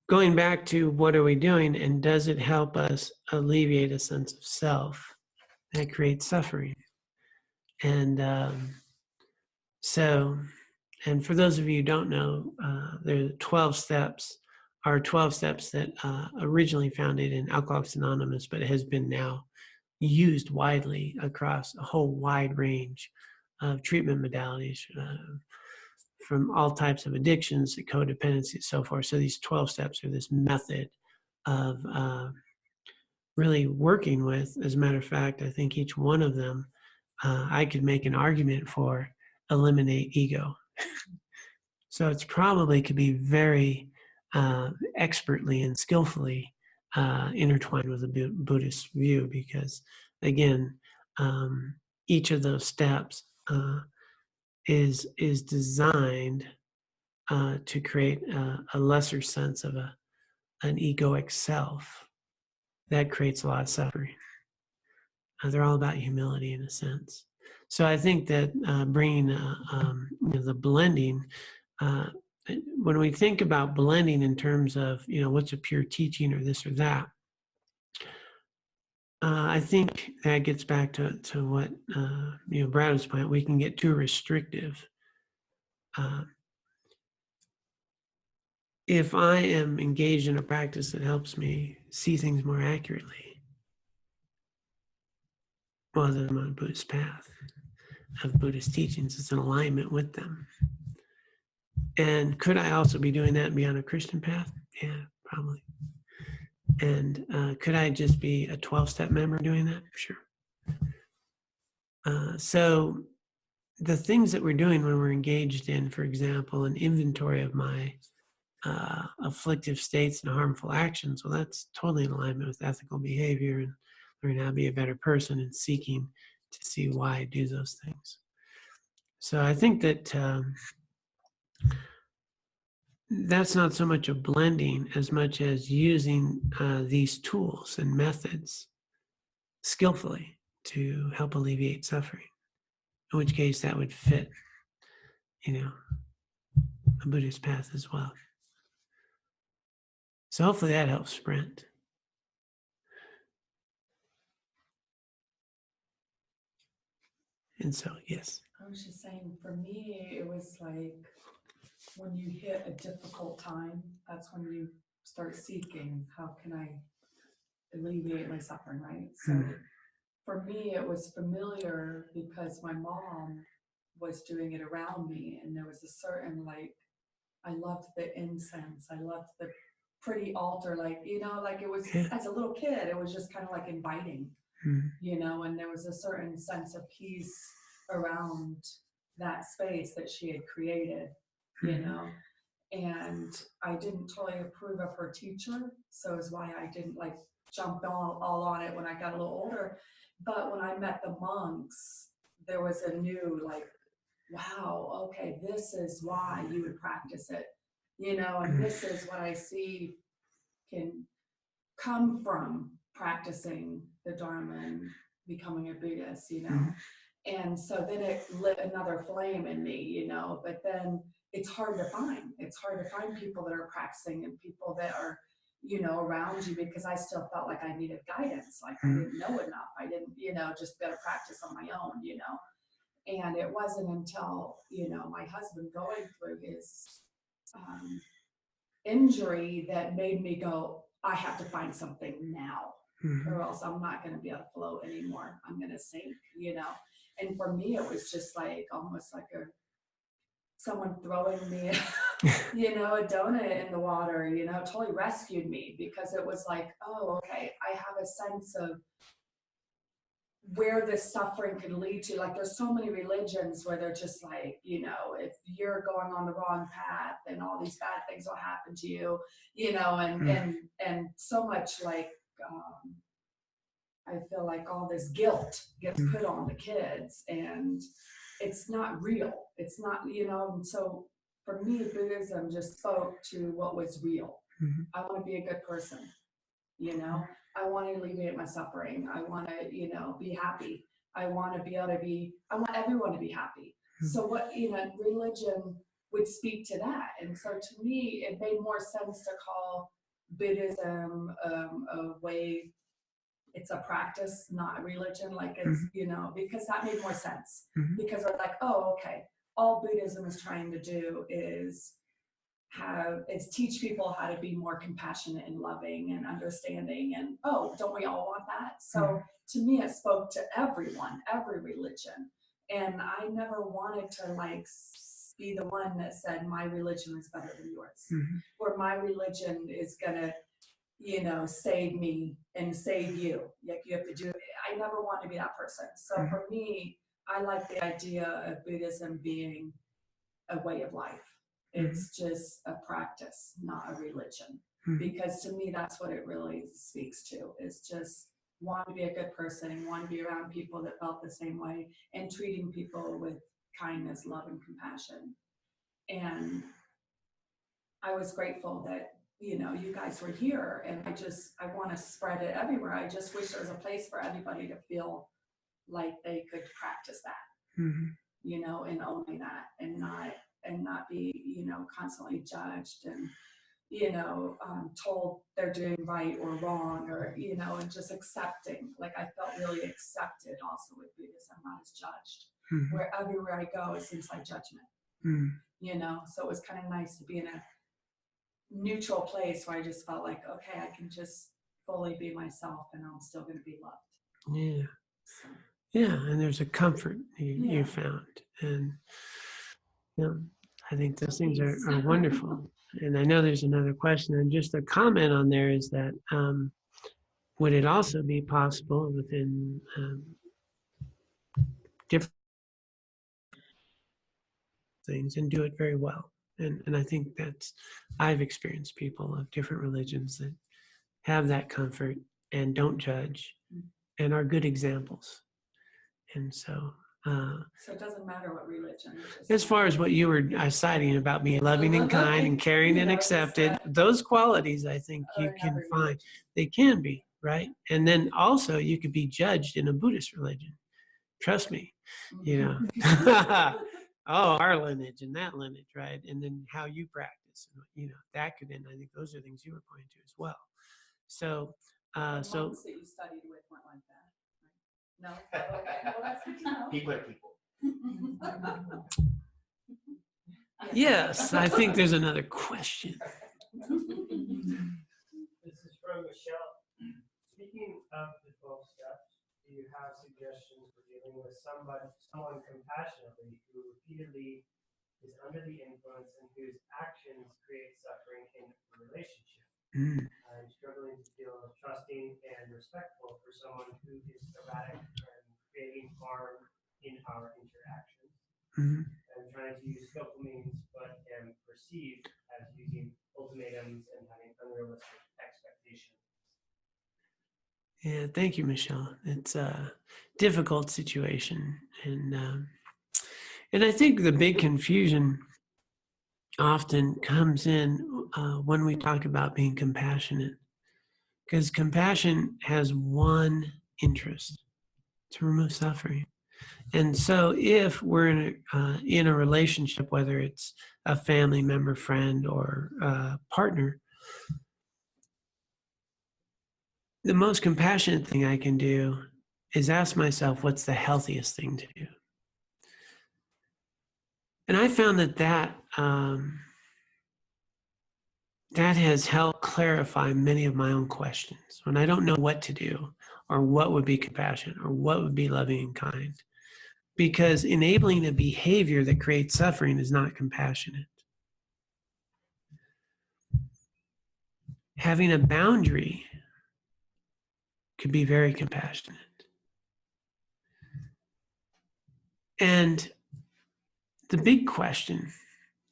Going back to what are we doing, and does it help us alleviate a sense of self that creates suffering? And and for those of you who don't know, there are 12 steps are 12 steps that originally founded in Alcoholics Anonymous, but has been now used widely across a whole wide range of treatment modalities, from all types of addictions to codependency and so forth. So these 12 steps are this method of really working with. As a matter of fact, I think each one of them, I could make an argument for eliminate ego. So it's probably could be very expertly and skillfully intertwined with the Buddhist view, because again, each of those steps is designed to create a lesser sense of an egoic self that creates a lot of suffering. They're all about humility in a sense. So I think that bringing the blending, when we think about blending in terms of what's a pure teaching or this or that, I think that gets back to what Brad was pointing out. We can get too restrictive. If I am engaged in a practice that helps me see things more accurately, well, then I'm on a Buddhist path of Buddhist teachings. It's in alignment with them. And could I also be doing that and be on a Christian path? Yeah, probably. And could I just be a 12-step member doing that? Sure. So the things that we're doing when we're engaged in, for example, an inventory of my afflictive states and harmful actions, well, that's totally in alignment with ethical behavior and learning how to be a better person and seeking to see why I do those things. So I think that that's not so much a blending as much as using these tools and methods skillfully to help alleviate suffering, in which case that would fit, a Buddhist path as well. So hopefully that helps Brent. And so, yes.
I was just saying, for me, it was like when you hit a difficult time, that's when you start seeking, how can I alleviate my suffering, right? So for me, it was familiar because my mom was doing it around me, and there was a certain, like, I loved the incense, I loved the pretty altar, like, like it was, as a little kid, it was just kind of like inviting, and there was a certain sense of peace around that space that she had created, and I didn't totally approve of her teacher, so is why I didn't like jump all on it when I got a little older. But when I met the monks, there was a new, like, wow, okay, this is why you would practice it, and this is what I see can come from practicing the Dharma and becoming a Buddhist, And so then it lit another flame in me, but then it's hard to find. It's hard to find people that are practicing and people that are, around you, because I still felt like I needed guidance. Like I didn't know enough. I didn't, just better practice on my own, And it wasn't until, my husband going through his injury that made me go, I have to find something now, or else I'm not going to be able to float anymore. I'm going to sink, And for me, it was just like almost like someone throwing me, a donut in the water, totally rescued me, because it was like, oh, okay, I have a sense of where this suffering could lead to. Like there's so many religions where they're just like, if you're going on the wrong path, then all these bad things will happen to you, and so much like, I feel like all this guilt gets put on the kids, and it's not real. It's not, and so for me, Buddhism just spoke to what was real. I want to be a good person, I want to alleviate my suffering. I want to, be happy. I want to be able to I want everyone to be happy. So what, religion would speak to that. And so to me, it made more sense to call Buddhism a way, it's a practice, not a religion. Like it's, because that made more sense. Because we're like, oh, okay, all Buddhism is trying to do is teach people how to be more compassionate and loving and understanding. And oh, don't we all want that? So to me, it spoke to everyone, every religion. And I never wanted to like be the one that said my religion is better than yours, or my religion is gonna, you know, save me and save you. Like you have to do it. I never want to be that person. So for me, I like the idea of Buddhism being a way of life. It's just a practice, not a religion. Because to me, that's what it really speaks to, is just want to be a good person, want to be around people that felt the same way, and treating people with kindness, love, and compassion. And I was grateful that, you know, you guys were here, and I want to spread it everywhere. I just wish there was a place for everybody to feel like they could practice that, you know, and only that, and not be, you know, constantly judged and, you know, told they're doing right or wrong, or, you know, and just accepting. Like I felt really accepted also with Buddhism, not as judged. Where everywhere I go, it seems like judgment, you know. So it was kind of nice to be in a neutral place where I just felt like, okay, I can just fully be myself, and I'm still going to be loved.
Yeah.
So.
Yeah, and there's a comfort you found, and you know, I think those things are wonderful. And I know there's another question, and just a comment on there is that would it also be possible within different things and do it very well? And I think I've experienced people of different religions that have that comfort and don't judge and are good examples. And so
it doesn't matter what religion.
As far as what you were citing about being loving and kind and caring and accepted, those qualities I think you can find. They can be, right? And then also you could be judged in a Buddhist religion. Trust me, you know. Oh, our lineage and that lineage, right? And then how you practice, you know, that could end. I think those are things you were pointing to as well. So,
monks that you studied with weren't like that. No. Okay. Well, that's good to know.
People are people.
Yes, I think there's another question.
This is from Michelle. Speaking of the 12 steps, do you have suggestions for dealing with someone compassionately who repeatedly is under the influence and whose actions create suffering in a relationship? I'm struggling to feel trusting and respectful for someone who is erratic and creating harm in our interactions. I'm trying to use skillful means, but am perceived as using ultimatums and having unrealistic expectations.
Yeah, thank you, Michelle. It's a difficult situation, and I think the big confusion often comes in when we talk about being compassionate, because compassion has one interest: to remove suffering. And so, if we're in a relationship, whether it's a family member, friend, or partner, the most compassionate thing I can do is ask myself, what's the healthiest thing to do? And I found that has helped clarify many of my own questions. When I don't know what to do, or what would be compassionate, or what would be loving and kind. Because enabling a behavior that creates suffering is not compassionate. Having a boundary could be very compassionate. And the big question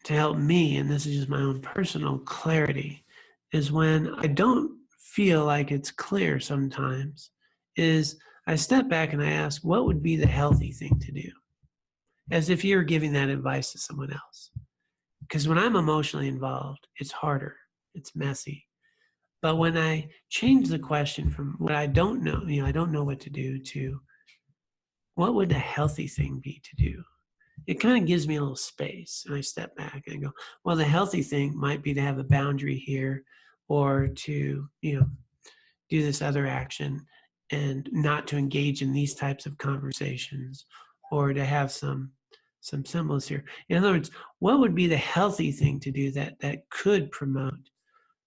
to help me, and this is just my own personal clarity, is when I don't feel like it's clear sometimes, is I step back and I ask, what would be the healthy thing to do? As if you're giving that advice to someone else. Because when I'm emotionally involved, it's harder, it's messy. But when I change the question from what I don't know, I don't know what to do, to what would the healthy thing be to do? It kind of gives me a little space, and I step back and I go, well, the healthy thing might be to have a boundary here, or to, do this other action, and not to engage in these types of conversations, or to have some some symbols here. In other words, what would be the healthy thing to do that could promote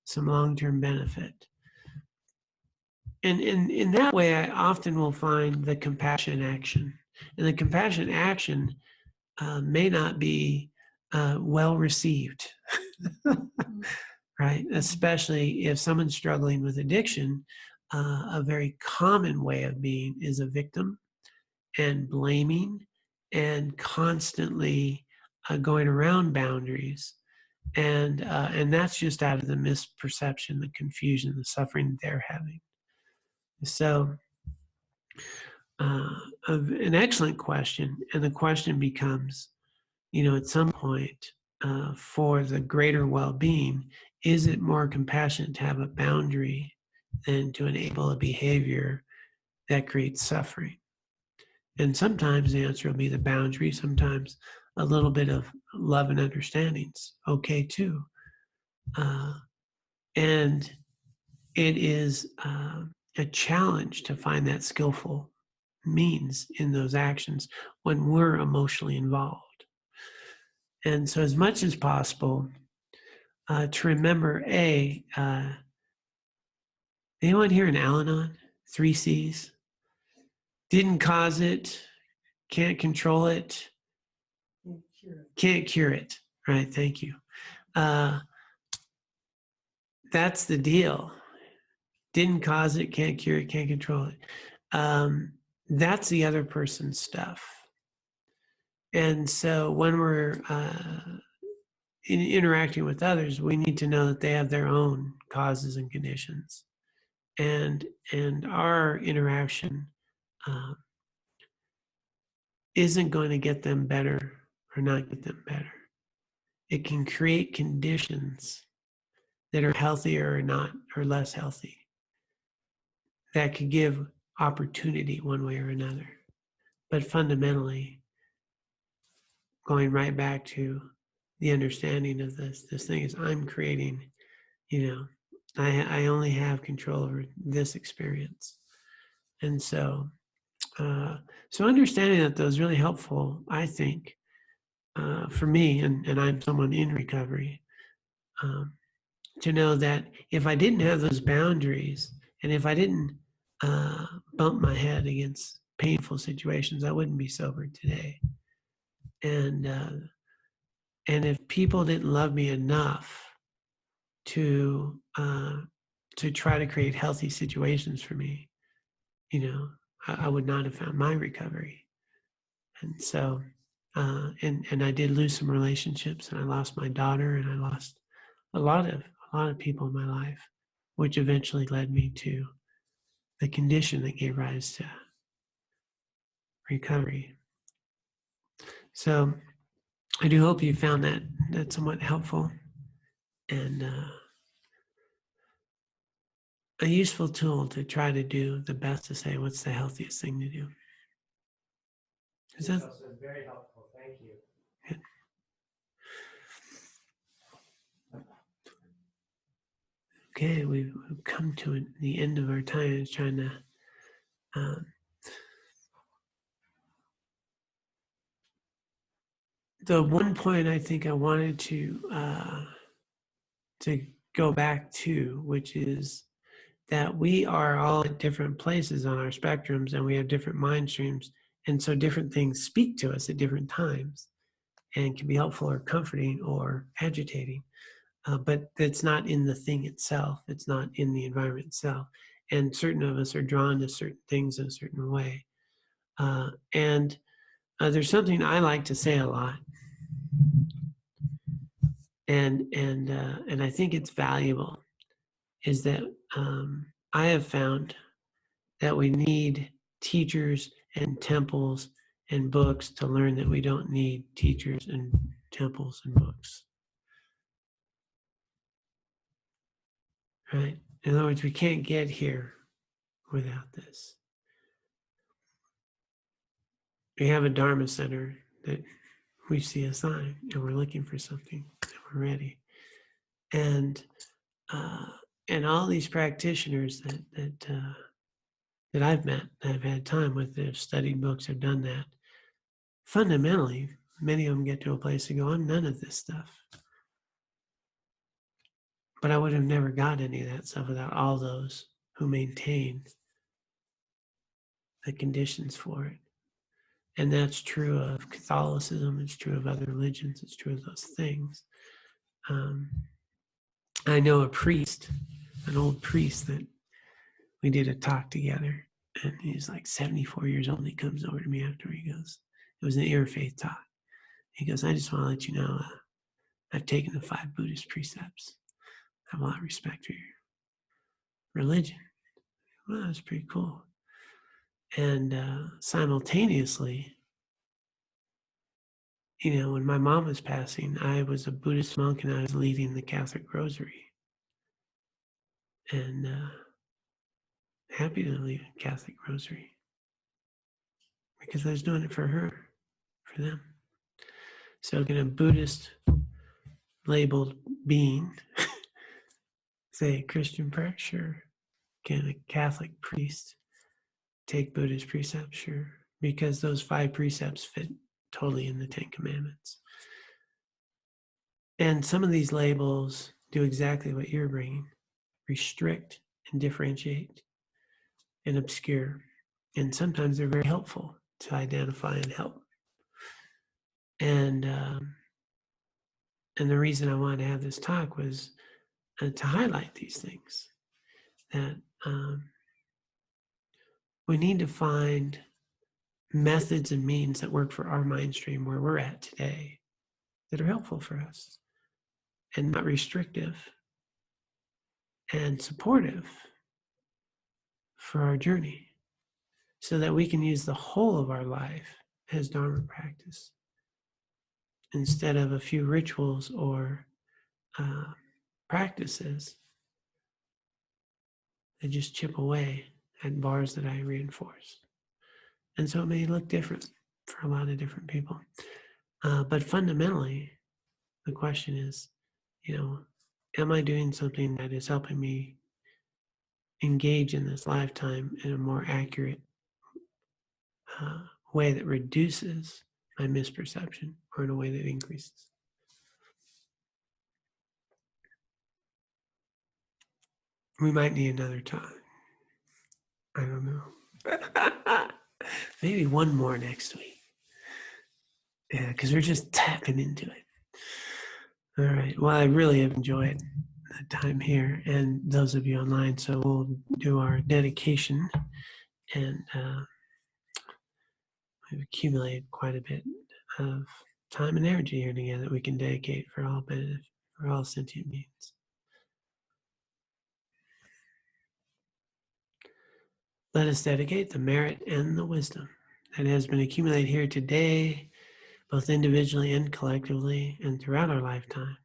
some long-term benefit? And in that way, I often will find the compassion action. And the compassion action may not be well received, right? Especially if someone's struggling with addiction, a very common way of being is a victim and blaming and constantly going around boundaries. And that's just out of the misperception, the confusion, the suffering they're having. So an excellent question, and the question becomes, at some point, for the greater well-being, is it more compassionate to have a boundary than to enable a behavior that creates suffering? And sometimes the answer will be the boundary. Sometimes a little bit of love and understanding's okay too. And it is a challenge to find that skillful means in those actions when we're emotionally involved. And so as much as possible, to remember, anyone here in Al-Anon? 3 C's? Didn't cause it, can't control it, can't cure it. Right, thank you. That's the deal. Didn't cause it, can't cure it, can't control it. That's the other person's stuff. And so when we're interacting with others, we need to know that they have their own causes and conditions. And our interaction isn't going to get them better or not get them better. It can create conditions that are healthier or not, or less healthy, that could give opportunity one way or another. But fundamentally, going right back to the understanding of this thing is I'm creating, I only have control over this experience. And so understanding that, though, is really helpful, I think, for me, and I'm someone in recovery, to know that if I didn't have those boundaries, and if I didn't bump my head against painful situations, I wouldn't be sober today. And if people didn't love me enough to try to create healthy situations for me, I would not have found my recovery. And so, and I did lose some relationships, and I lost my daughter, and I lost a lot of people in my life, which eventually led me to the condition that gave rise to recovery. So I do hope you found that somewhat helpful and a useful tool to try to do the best to say what's the healthiest thing to do.
Is that also very helpful? Thank you.
Good. Okay, we've come to the end of our time. I was trying to the one point I think I wanted to go back to, which is that we are all at different places on our spectrums, and we have different mind streams, and so different things speak to us at different times and can be helpful or comforting or agitating. But it's not in the thing itself. It's not in the environment itself. And certain of us are drawn to certain things in a certain way. And there's something I like to say a lot, and I think it's valuable, is that I have found that we need teachers and temples and books to learn that we don't need teachers and temples and books. Right? In other words, we can't get here without this. We have a Dharma center that we see a sign and we're looking for something and we're ready. And all these practitioners that I've met, that I've had time with, that have studied books, have done that. Fundamentally, many of them get to a place to go, I'm none of this stuff. But I would have never got any of that stuff without all those who maintain the conditions for it. And that's true of Catholicism, it's true of other religions, it's true of those things. I know a priest, an old priest that we did a talk together, and he's like 74 years old. He comes over to me after, he goes, it was an interfaith talk. He goes, I just want to let you know, I've taken the 5 Buddhist precepts. I have a lot of respect for your religion. Well, that's pretty cool. And simultaneously, when my mom was passing, I was a Buddhist monk and I was leading the Catholic Rosary. And happy to lead a Catholic Rosary because I was doing it for her, for them. So can a Buddhist labeled being say a Christian prayer? Sure. Can a Catholic priest take Buddhist precepts? Sure. Because those 5 precepts fit totally in the 10 Commandments. And some of these labels do exactly what you're bringing: restrict and differentiate and obscure. And sometimes they're very helpful to identify and help. And the reason I wanted to have this talk was to highlight these things, that we need to find methods and means that work for our mind stream where we're at today that are helpful for us and not restrictive, and supportive for our journey, so that we can use the whole of our life as Dharma practice instead of a few rituals or practices that just chip away at bars that I reinforce. And so it may look different for a lot of different people. But fundamentally, the question is, am I doing something that is helping me engage in this lifetime in a more accurate way that reduces my misperception, or in a way that increases? We might need another time. I don't know. Maybe one more next week. Yeah, because we're just tapping into it. All right. Well, I really have enjoyed the time here, and those of you online. So we'll do our dedication, and we've accumulated quite a bit of time and energy here together that we can dedicate for all benefit, for all sentient beings. Let us dedicate the merit and the wisdom that has been accumulated here today, both individually and collectively, and throughout our lifetime.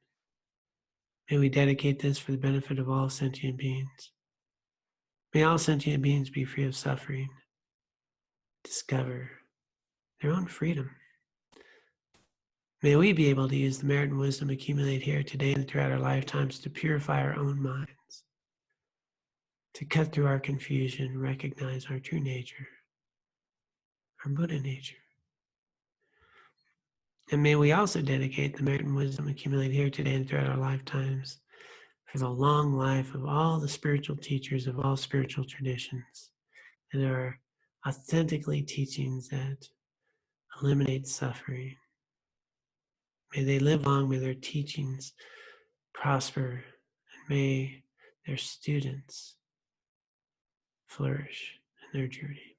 May we dedicate this for the benefit of all sentient beings. May all sentient beings be free of suffering, discover their own freedom. May we be able to use the merit and wisdom accumulated here today and throughout our lifetimes to purify our own minds, to cut through our confusion, recognize our true nature, our Buddha nature. And may we also dedicate the merit and wisdom accumulated here today and throughout our lifetimes for the long life of all the spiritual teachers of all spiritual traditions that are authentically teachings that eliminate suffering. May they live long, may their teachings prosper, and may their students flourish in their journey.